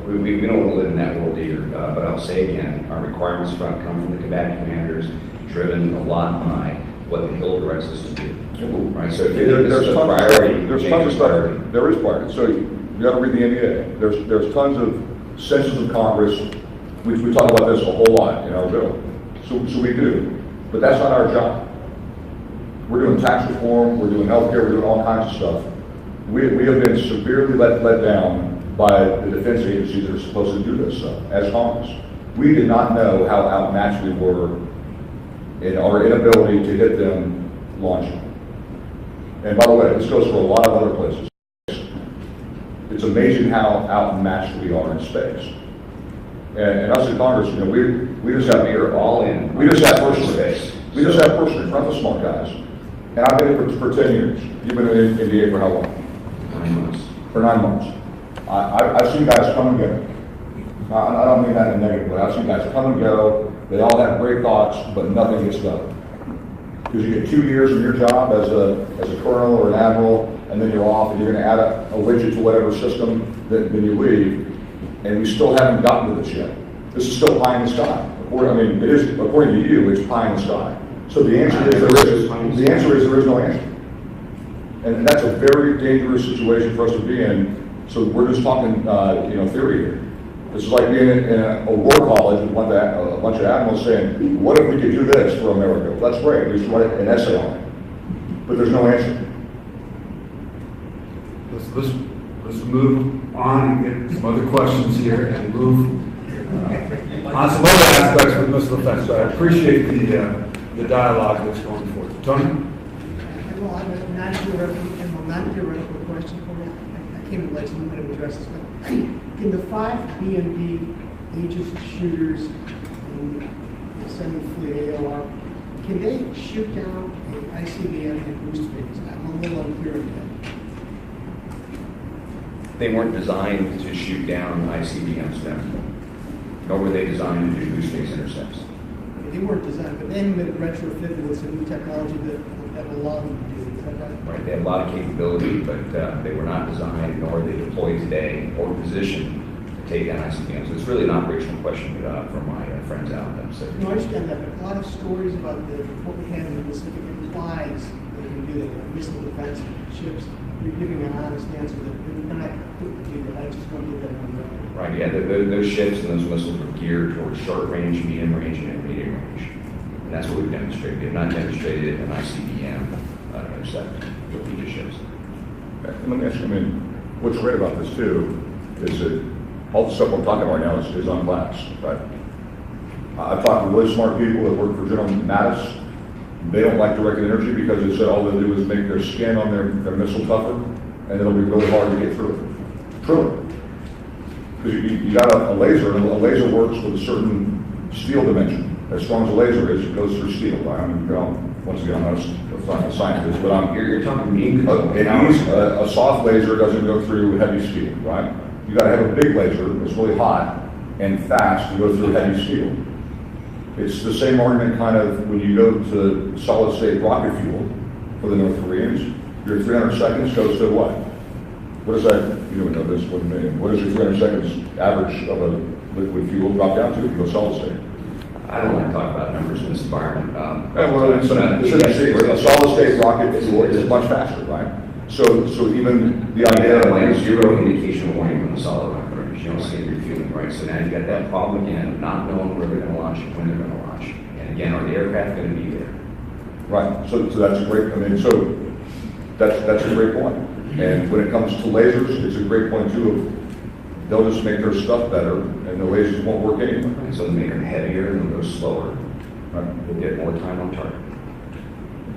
We don't want to live in that world either, but I'll say again, our requirements come from the combatant commanders, driven a lot by what the Hill directs us to do. Right? So if there's a priority, there's tons of stuff. There is priority. So you got to read the MDAA. There's tons of sessions of Congress. We talk about this a whole lot in our bill. So we do, but that's not our job. We're doing tax reform. We're doing healthcare. We're doing all kinds of stuff. We have been severely let down by the defense agencies that are supposed to do this stuff as Congress. We did not know how outmatched we were in our inability to hit them launching. And by the way, this goes for a lot of other places. It's amazing how outmatched we are in space. And us in Congress, you know, we just have You're all in. We just have person space. We just have person, not the smart guys. And I've been here for 10 years. You've been in MDAA for how long? 9 months. For 9 months. I've seen guys come and go. I don't mean that in a negative way. I've seen guys come and go. They all have great thoughts, but nothing gets done. Because you get 2 years in your job as a colonel or an admiral, and then you're off, and you're going to add a widget to whatever system, then you leave, and we still haven't gotten to this yet. This is still pie in the sky. It is, according to you, it's pie in the sky. So the answer is there is no answer. And that's a very dangerous situation for us to be in. So we're just talking, theory here. This is like being in a war college with a bunch of admirals saying, what if we could do this for America? Well, that's great. We should write an essay on it. But there's no answer. Let's move on and get some other questions here and move on some other aspects of missile defense. So I appreciate the dialogue that's going forward. Tony? Well, I'm not theoretical question for you. I came to let you address this, but can the 5 BMD Aegis shooters in the 7th Fleet AOR, can they shoot down an ICBM in boost phase? I'm a little unclear on that. They weren't designed to shoot down ICBMs, nor were they designed to do boost phase intercepts. They weren't designed, but then retrofitted with some new technology that will allow them to do it. Is that right? Right, they had a lot of capability, but they were not designed, nor are they deployed today or positioned to take down ICBMs. So it's really an operational question for my friends out there. So, No, I understand that, but a lot of stories about what we have in the Pacific implies that we can do that. Missile defense ships, you're giving an honest answer that we're not quick to do that. I just want to get that on the record. right, yeah, those ships and those missiles were geared towards short range, medium range, and intermediate range. And that's what we've demonstrated. We have not demonstrated an ICBM intercept with Aegis ships. Let me ask you, what's great about this too is that all the stuff we're talking about right now is unclassed, right? I've talked to really smart people that work for General Mattis. They don't like directed energy because they said all they do is make their skin on their missile tougher, and it'll be really hard to get through it. True. Because you got a laser, and a laser works with a certain steel dimension. As strong as a laser is, it goes through steel. Right? Once again, I'm not a scientist, but You're talking mean. a soft laser doesn't go through heavy steel, right? You got to have a big laser that's really hot and fast to go through heavy steel. It's the same argument kind of when you go to solid state rocket fuel for the North Koreans. Your 300 seconds goes to what? What is that? You don't know this. What is your 300 seconds average of a liquid fuel drop down to if you go solid state? I don't want to talk about numbers in this environment. A solid state rocket fuel is much faster, right? So even the idea Land of zero indication of warning from the solid rocket range. You don't see it refueling, right? So now you've got that problem again of not knowing where they're going to launch and when they're going to launch. And again, are the aircraft going to be there? right. So that's a great. I mean, so that's a great point. And when it comes to lasers, it's a great point too. They'll just make their stuff better, and the lasers won't work anyway. And so they make them heavier and they'll go slower. Right. They'll get more time on target.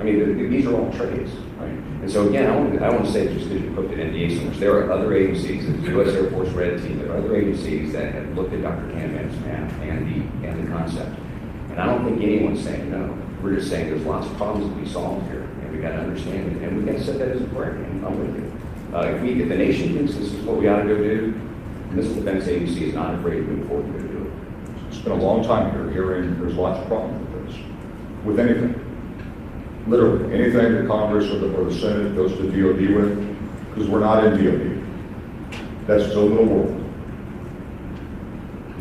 I mean, these are all trades, right? And so again, I want to say just because you put the NDA so much, there are other agencies, the U.S. Air Force Red Team, there are other agencies that have looked at Dr. Kahneman's math and the concept. And I don't think anyone's saying no. We're just saying there's lots of problems to be solved here, and we got to understand it, and we got to set that as a priority. And I'm with you. If the nation thinks this is what we ought to go do, the Missile Defense Agency is not afraid to move forward to go do it. It's been a long time hearing there's lots of problems with this, with anything. Literally, anything that Congress or the Senate goes to DOD with, because we're not in DOD. That's its own little world.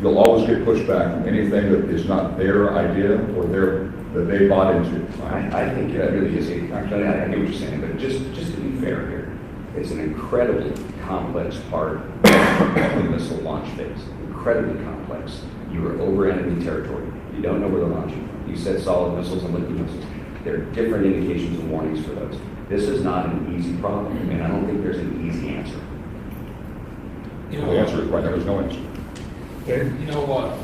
You'll always get pushback from anything that is not their idea or that they bought into. I think that really is actually, I get what you're saying, but just to be fair here, it's an incredibly complex part of the missile launch phase. Incredibly complex. You are over enemy territory. You don't know where they're launching from. You said solid missiles and liquid missiles. There are different indications and warnings for those. This is not an easy problem, and I don't think there's an easy answer. The answer is right, there is no answer. You know what?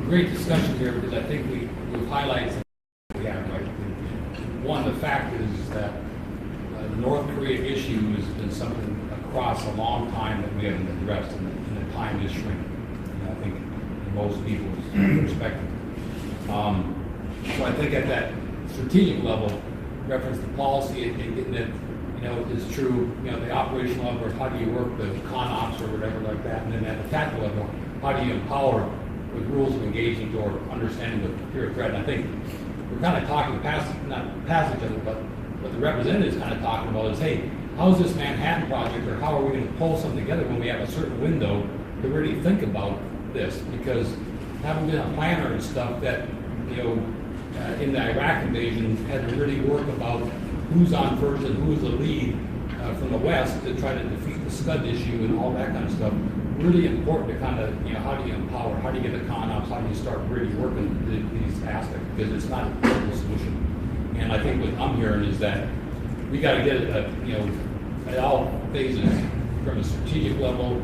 Great discussion here because I think we've highlighted something we have. Right? One, the fact is that the North Korea issue has been something across a long time that we haven't addressed, and the time is shrinking. I think in most people's perspective. So I think at that strategic level, reference to policy and getting it, is true. The operational level, how do you work the CONOPS or whatever like that, and then at the tactical level, how do you empower with rules of engagement or understanding the fear of threat? And I think we're kind of talking not past each other, but what the representative is kind of talking about is, hey, how is this Manhattan Project, or how are we going to pull something together when we have a certain window to really think about this? Because having been a planner and stuff that, in the Iraq invasion, had to really work about who's on first and who's the lead from the West to try to defeat the Scud issue and all that kind of stuff. Really important to kind of, how do you empower, how do you get the CONOPS, how do you start really working these aspects, because it's not a simple solution. And I think what I'm hearing is that we got to get it, at all phases, from a strategic level,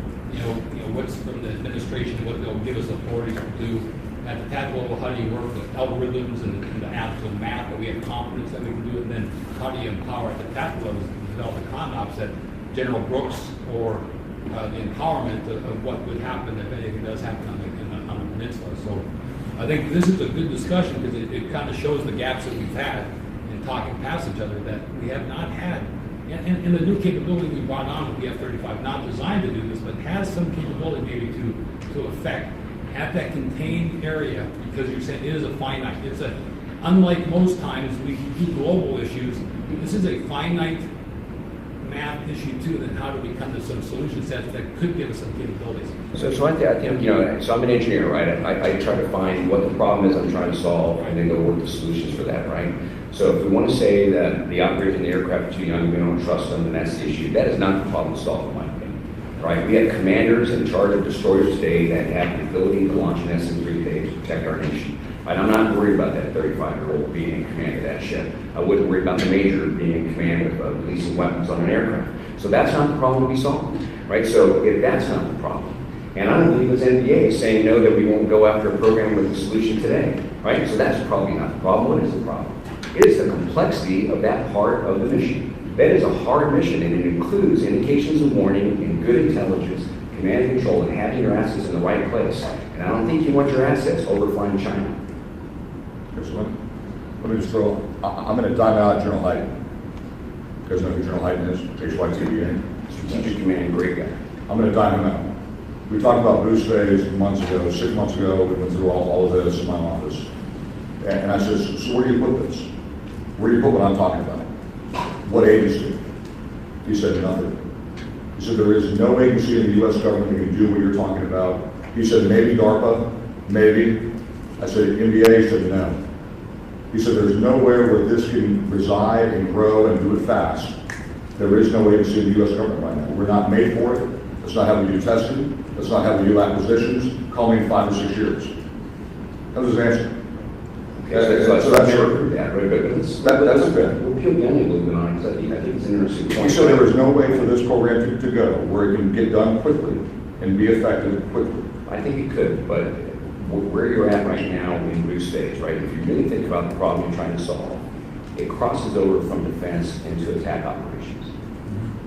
what's from the administration, what they'll give us authority to do. At the tactical level, how do you work with algorithms and the actual math that we have confidence that we can do it? And then how do you empower at the tactical level to develop the CONOPS that General Brooks or the empowerment of what would happen if anything does happen on the peninsula. So I think this is a good discussion because it kind of shows the gaps that we've had in talking past each other that we have not had. And the new capability we brought on with the F-35, not designed to do this, but has some capability maybe to affect at that contained area, because you're saying it is a finite. Unlike most times we do global issues, this is a finite math issue too, then how do we come to some solution sets that could give us some capabilities? So I think, so I'm an engineer, right? I try to find what the problem is I'm trying to solve and then go work the solutions for that, right? So if we want to say that the operators in the aircraft are too young, we don't trust them, then that's the issue. That is not the problem to solve, in my opinion, right? We have commanders in charge of destroyers today that have the ability to launch an SM-3 to protect our nation. Right? I'm not worried about that 35-year-old being in command of that ship. I wouldn't worry about the major being in command of releasing weapons on an aircraft. So that's not the problem to be solved, right? So if that's not the problem, and I don't believe it's MDAA saying no that we won't go after a program with a solution today, right? So that's probably not the problem. What is the problem? It is the complexity of that part of the mission. That is a hard mission, and it includes indications of warning and good intelligence, command and control, and having your assets in the right place. And I don't think you want your assets overflying China. Let me just throw, I'm going to dime out General Hyden. You guys know who General Hyden is? HYTBA. Strategic command, great guy. I'm going to dime him out. We talked about boost phase months ago, 6 months ago. We went through all of this in my office. And I said, so where do you put this? Where do you put what I'm talking about? What agency? He said, nothing. He said, there is no agency in the U.S. government that can do what you're talking about. He said, maybe DARPA, maybe. I said, MDAA. He said, no. He said, there's nowhere where this can reside and grow and do it fast. There is no agency in the U.S. government right now. We're not made for it. That's not how we do testing. That's not how we do acquisitions. Call me in 5 or 6 years. That was his answer. Okay, so that's true. Yeah, very good. That's good. We'll peel the onion a little bit on it, because I think it's an interesting point. He said there is no way for this program to go where it can get done quickly and be effective quickly. I think it could, but where you're at right now in Bruce stage, right? If you really think about the problem you're trying to solve, it crosses over from defense into attack operations.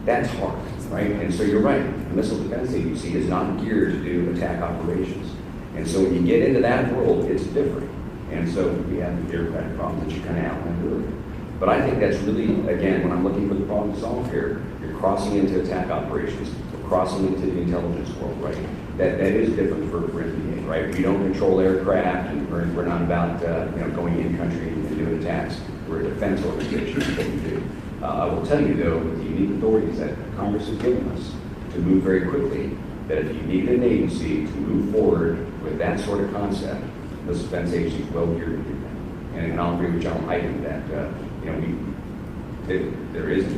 That's hard, right? And so you're right. The Missile Defense Agency is not geared to do attack operations. And so when you get into that world, it's different. And so we have the bureaucratic problems that you kind of outlined earlier. But I think that's really, again, when I'm looking for the problem to solve here, you're crossing into attack operations, we're crossing into the intelligence world, right? That is different for MDAA, right? We don't control aircraft, and we're not about going in country and doing attacks. We're a defense organization. That's what we do. I will tell you though, with the unique authorities that Congress has given us to move very quickly, that if you need an agency to move forward with that sort of concept, the defense agency is well geared to do that. And I'll agree with Jon HIll that there is. He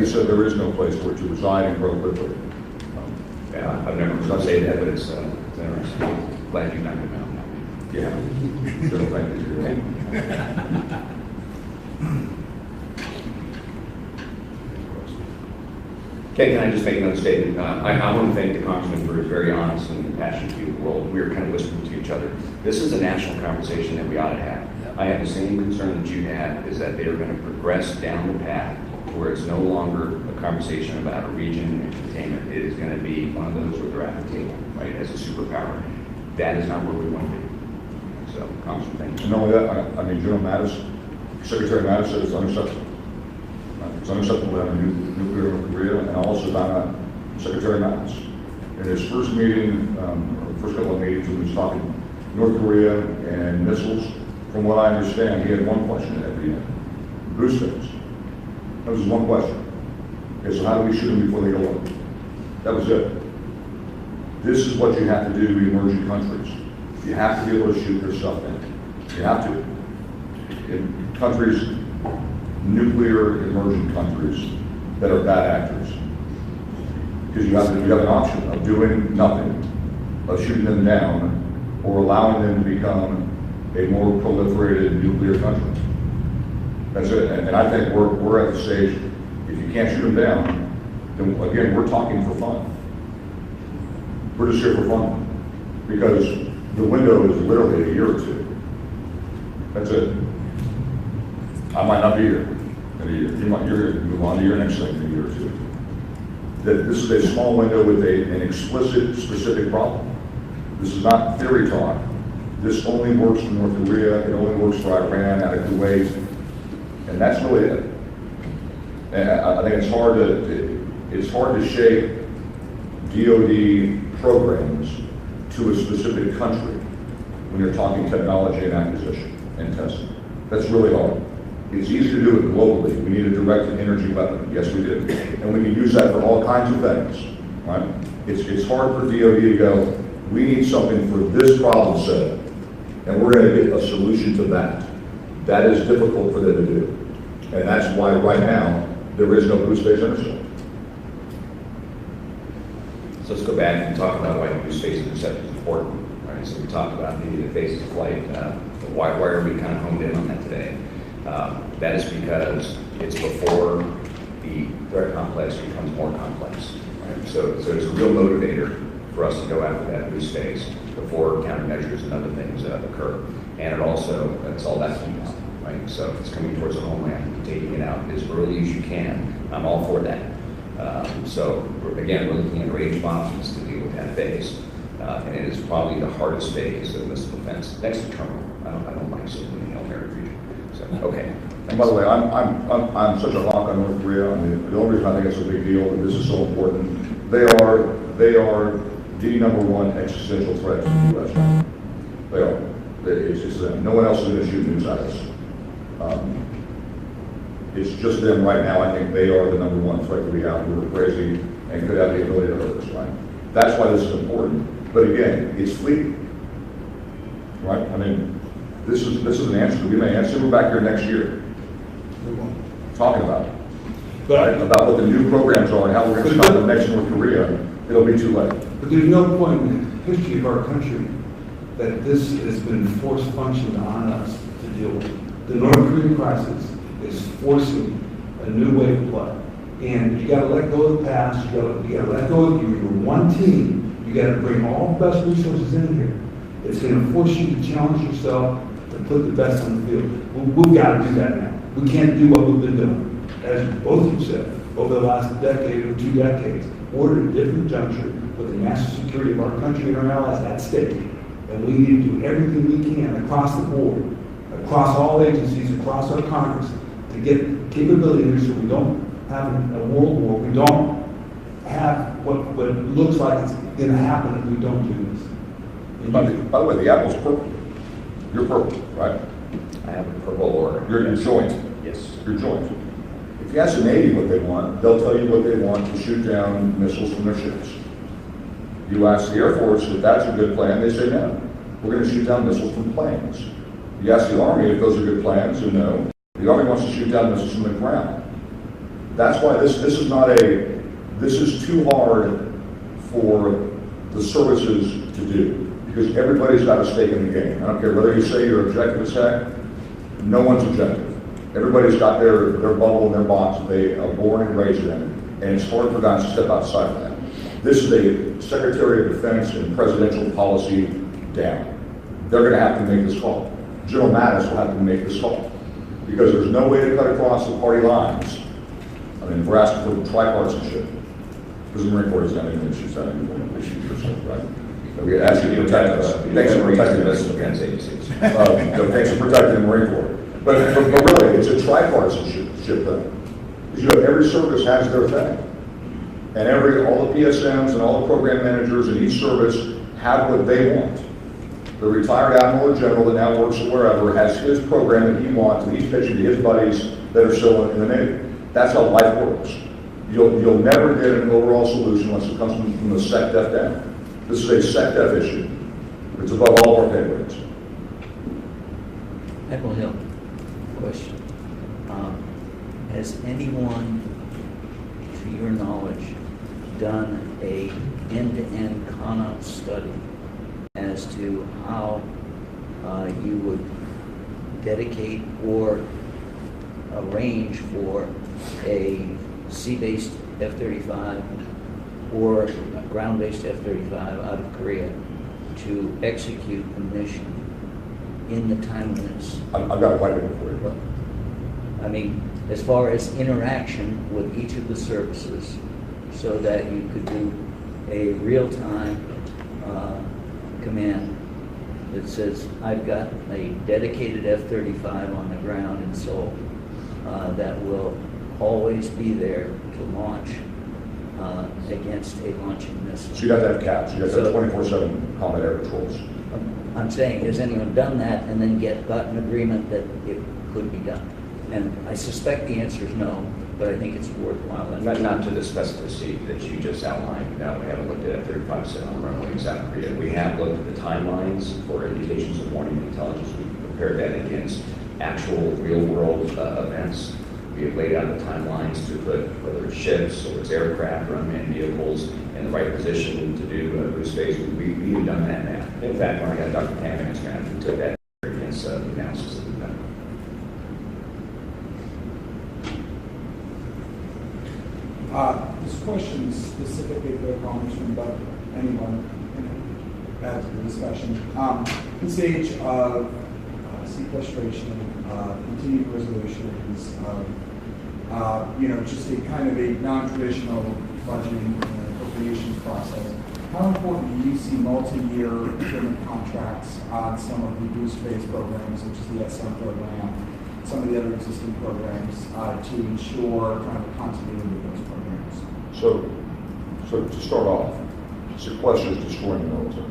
said there is no place for it to reside and grow quickly. Yeah, I've never heard say that, but it's interesting. Glad you knocked it out. Yeah. So thank you. Okay, can I just make another statement? I want to thank the Congressman for his very honest and compassionate view of the world. We were kind of whispering to each other. This is a national conversation that we ought to have. I have the same concern that you have, is that they are going to progress down the path where it's no longer a conversation about a region and containment. It is going to be one of those where they're at the table, right, as a superpower. That is not where we want to be. So, Congressman, thank you. And not only that, I mean, General Mattis, Secretary Mattis said it's unacceptable. It's unacceptable to have a nuclear North Korea, and also found out Secretary Mattis. In his first meeting, first couple of meetings, when he was talking North Korea and missiles, from what I understand, he had one question at the end. Boost things. That was his one question. Okay, so how do we shoot them before they go up? That was it. This is what you have to do to emerging countries. You have to be able to shoot their stuff in. You have to. In countries, nuclear emerging countries that are bad actors. Because you have an option of doing nothing, of shooting them down, or allowing them to become a more proliferated nuclear country. That's it. And I think we're at the stage, if you can't shoot them down, then again, we're talking for fun. We're just here for fun. Because the window is literally a year or two. That's it. I might not be here in a year. You're going to move on to your next thing in a year or two. That this is a small window with an explicit, specific problem. This is not theory talk. This only works for North Korea. It only works for Iran, out of Kuwait, and that's really it. And I think it's hard to shape DoD programs to a specific country when you're talking technology and acquisition and testing. That's really hard. It's easy to do it globally. We need a directed energy weapon. Yes, we do. And we can use that for all kinds of things, right? It's hard for DoD to go, we need something for this problem set, and we're going to get a solution to that. That is difficult for them to do. And that's why right now, there is no blue space intercept. So let's go back and talk about why blue space intercept is important. Right? So we talked about maybe the phases of flight. Why are we kind of honed in on that today? That is because it's before the threat complex becomes more complex. Right? So it's a real motivator for us to go after that blue space before countermeasures and other things occur. And it's all that heat out, right? So it's coming towards the homeland and taking it out as early as you can. I'm all for that. So again, we're looking at a range of options to deal with that phase. And it is probably the hardest phase of missile defense. Next to terminal. I don't like sitting in the Hail Mary region. So, okay. And by the way, I'm such a hawk on North Korea. I mean, the only reason I think it's a big deal and this is so important, they are the number one existential threat to the U.S. They are. It's just them. No one else is going to shoot news at us. It's just them right now. I think they are the number one threat that we have. We're crazy and could have the ability to hurt us, right? That's why this is important. But again, it's fleeting, right? I mean, this is an answer that we may answer. We're back here next year talking about it. Right? About what the new programs are and how we're going to stop the next North Korea. It'll be too late. But there's no point in the history of our country that this has been forced function on us to deal with. The North Korean crisis is forcing a new way of play. And you got to let go of the past. You got to let go of you're one team. You got to bring all the best resources in here. It's going to force you to challenge yourself to put the best on the field. We've got to do that now. We can't do what we've been doing, as both of you said, over the last decade or 2 decades. We're at a different juncture with the national security of our country and our allies at stake. And we need to do everything we can across the board, across all agencies, across our Congress, to get capability here so we don't have a world war. We don't have what looks like it's going to happen if we don't do this. By the way, the apple's purple. You're purple, right? I have a purple order. You're joint. Yes. You're joint. If you ask the Navy what they want, they'll tell you what they want to shoot down missiles from their ships. You ask the Air Force if that's a good plan, they say no. We're going to shoot down missiles from planes. You ask the Army if those are good plans, and no. The Army wants to shoot down missiles from the ground. That's why this is too hard for the services to do, because everybody's got a stake in the game. I don't care whether you say you're objective as heck, no one's objective. Everybody's got their bubble and their box that they are born and raised in, and it's hard for guys to step outside of that. This is a Secretary of Defense and presidential policy down. They're going to have to make this call. General Mattis will have to make this call, because there's no way to cut across the party lines. I mean, we're asking for tripartisanship, because the Marine Corps is not even issues that anymore. Issues yourself, right? We ask you to protect us. Thanks for protecting us against agencies. Thanks for protecting the Marine Corps. But really, it's a tripartisanship thing. Because you have every service has their thing. And all the PSMs and all the program managers in each service have what they want. The retired admiral or general that now works at wherever has his program that he wants, and he's pitching to his buddies that are still in the Navy. That's how life works. You'll never get an overall solution unless it comes from the SecDef down. This is a SecDef issue. It's above all our pay rates. Admiral Hill, question. Has anyone, to your knowledge, done a end-to-end CONOP study as to how you would dedicate or arrange for a sea-based F-35 or ground-based F-35 out of Korea to execute the mission in the time limits? I've got it right here for you. I mean, as far as interaction with each of the services, so that you could do a real-time command that says, I've got a dedicated F-35 on the ground in Seoul that will always be there to launch against a launching missile. So you got to have CAPS. You got to have 24/7 combat air patrols. I'm saying, has anyone done that and then gotten agreement that it could be done? And I suspect the answer is no, but I think it's worthwhile. Not to the specificity that you just outlined. No, we haven't looked at F-35 sitting on runway in South Korea. We have looked at the timelines for indications of warning intelligence. We've compared that against actual real-world events. We have laid out the timelines to put, whether it's ships or it's aircraft or unmanned vehicles, in the right position to do boost phase. We've done that now. In fact, when I got Dr. Tammans, we took that against the analysis that we've done. This question is specifically for the Congressman, but anyone can add to the discussion. This age of sequestration, continued resolutions, just a kind of a non-traditional budgeting and appropriations process. How important do you see multi-year procurement contracts on some of the boost phase programs, such as the SM program, some of the other existing programs, to ensure kind of continuity of those programs? So to start off, sequester is destroying the military.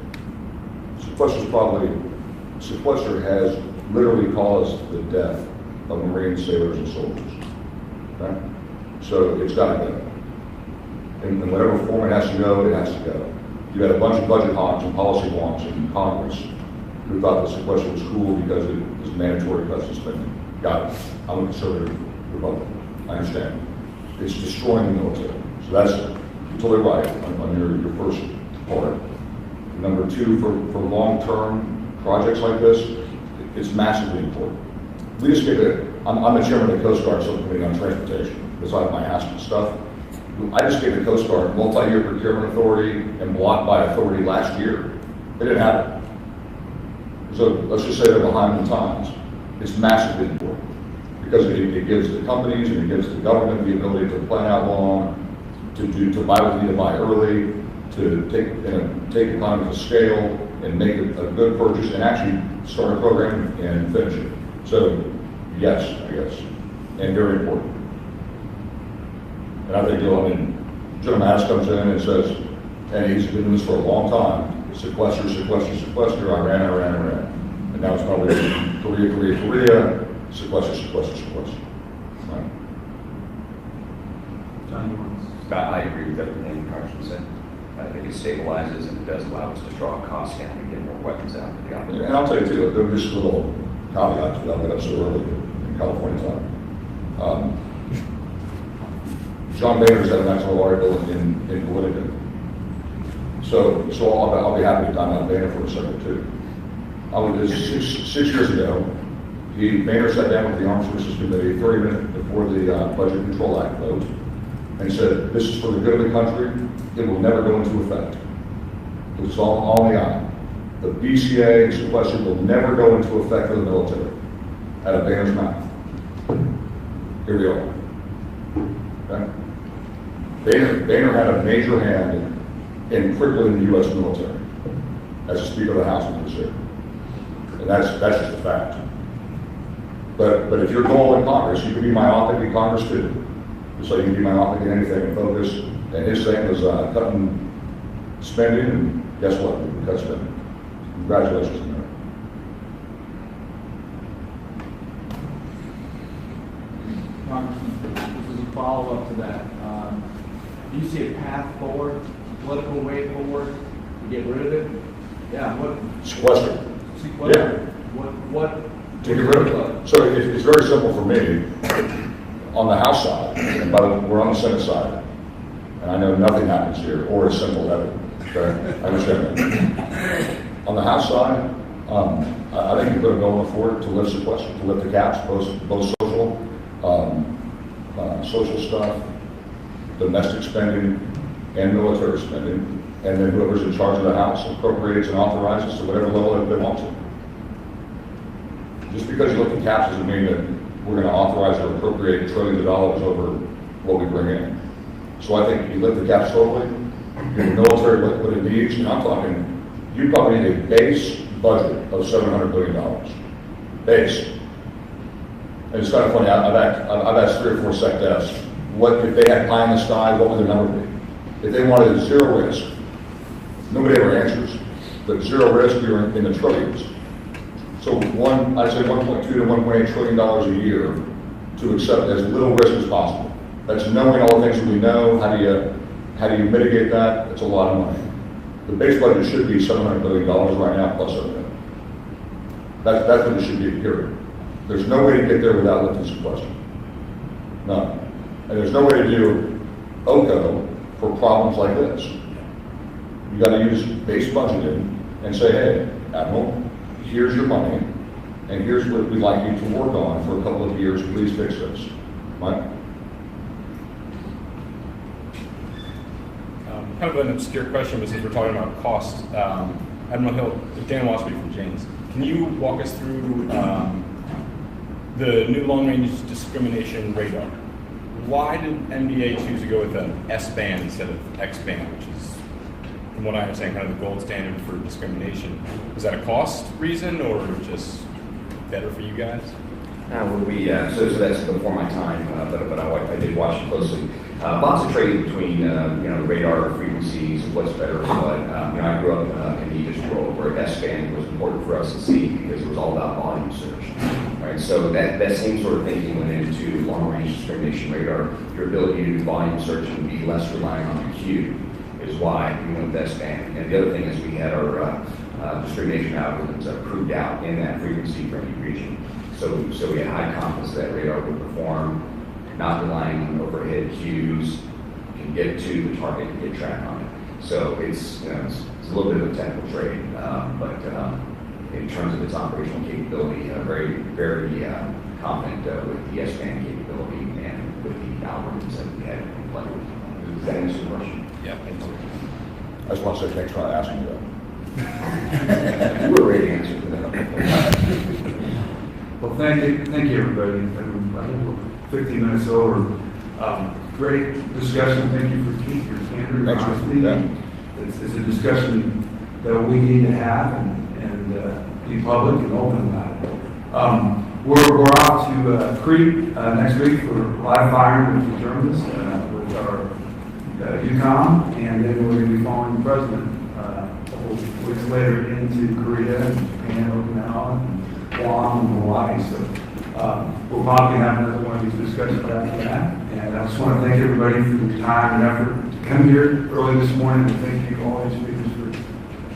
Sequester is probably sequester has literally caused the death of Marine sailors and soldiers. Okay? So it's got to go. In whatever form it has to go, it has to go. You had a bunch of budget hawks and policy wonks in Congress who thought the sequester was cool because it was mandatory cuts to spending. Got it. I'm a conservative Republican. I understand. It's destroying the military. So that's totally right on your first part. Number two, for long-term projects like this, it's massively important. We just get it. I'm the chairman of the Coast Guard Subcommittee on Transportation, besides my ASPEN stuff. I just gave the Coast Guard multi-year procurement authority and block buy authority last year. It didn't happen. So let's just say they're behind the times. It's massively important because it gives the companies and it gives the government the ability to plan out long, to buy what they need to buy early, to take economies of scale and make a good purchase and actually start a program and finish it. So yes, I guess, and very important. And I think, Jim Mass comes in and says, and he's been doing this for a long time, sequester, Iran. And now it's probably Korea, sequester. Right. I agree with everything Congressman said. I think it stabilizes and it does allow us to draw costs down and get more weapons out to the operator. And I'll tell you too, there was just a little caveat to that, but I'm so early in California time. John Boehner's had an national liability in Politico. So I'll be happy to time out Boehner for a second too. I was six years ago. Boehner sat down with the Armed Services Committee 30 minutes before the Budget Control Act vote and said, "This is for the good of the country. It will never go into effect. It was all on the eye. The BCA and sequester will never go into effect for the military." Out of Boehner's mouth. Here we are. Okay? Boehner had a major hand in crippling the U.S. military as the Speaker of the House of Congress. And that's just a fact. But if your goal in Congress, you can be myopic in Congress too. So you can be myopic in anything and focus. And his thing was cutting spending, and guess what? We can cut spending. Congratulations, Mayor. Congressman, this is a follow-up to that. Do you see a path forward, political way forward to get rid of it? Yeah, what? Sequester. Yeah. What? To get rid of it. So it's very simple for me. On the House side, and we're on the Senate side, and I know nothing happens here, or is simple ever. Okay, I understand that. On the House side, I think you put a goal forward to lift sequester, to lift the caps, both social stuff, domestic spending, and military spending, and then whoever's in charge of the House appropriates and authorizes to whatever level they want to. Just because you look at caps doesn't mean that we're going to authorize or appropriate trillions of dollars over what we bring in. So I think you lift the caps totally, give the military what it needs, and I'm talking, you probably need a base budget of $700 billion. Base. And it's kind of funny, I've asked 3 or 4 sec desks, what if they had pie in the sky, what would their number be? If they wanted zero risk, nobody ever answers, but zero risk, you're in the trillions. So I'd say $1.2 to $1.8 trillion a year to accept as little risk as possible. That's knowing all the things that we know. How do you mitigate that? It's a lot of money. The base budget should be $700 billion right now plus everything. That's what it should be, period. There's no way to get there without lifting sequester. None. And there's no way to do OCO for problems like this. You got to use base budgeting and say, hey, Admiral, here's your money, and here's what we'd like you to work on for a couple of years. Please fix this. Mike? Kind of an obscure question, but since we're talking about cost, Admiral Hill, Dan Wasby from James, can you walk us through the new long-range discrimination radar? Why did MDAA choose to go with an S-band instead of X-band, which is, from what I understand, kind of the gold standard for discrimination? Was that a cost reason or just better for you guys? So that's before my time, but I did watch it closely. Lots of trading between the radar frequencies, what's better. But I grew up in the industry world where over S-band was important for us to see because it was all about volume search. Right, so that same sort of thinking went into long-range discrimination radar. Your ability to do volume search and be less reliant on the queue is why we went with S-band. And the other thing is we had our discrimination algorithms proved out in that frequency-friendly region. So we had high confidence that radar would perform, not relying on overhead queues, can get to the target and get track on it. So it's a little bit of a technical trade, but in terms of its operational capability, very, very confident with the S-band capability and with the algorithms that we had in play. Does that answer the question? Yeah, thank you. I just want to say thanks for asking that. You were ready to answer that. Well, thank you, everybody. I think we're 15 minutes over. Great discussion. Thank you for keeping your candor and Excellent. honesty. Yeah. It's a discussion that we need to have and be public and open about it. We're off to Crete next week for live firing with the Germans with our UCOM, and then we're going to be following the president a couple of weeks later into Korea, Japan, Okinawa, Guam, and Hawaii. So we'll probably have another one of these discussions after that. And I just want to thank everybody for your time and effort to come here early this morning, and thank you all these speakers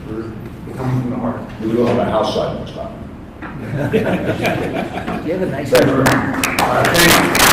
for coming from the heart. We will have a house site next time. You have a nice. All right, thank you.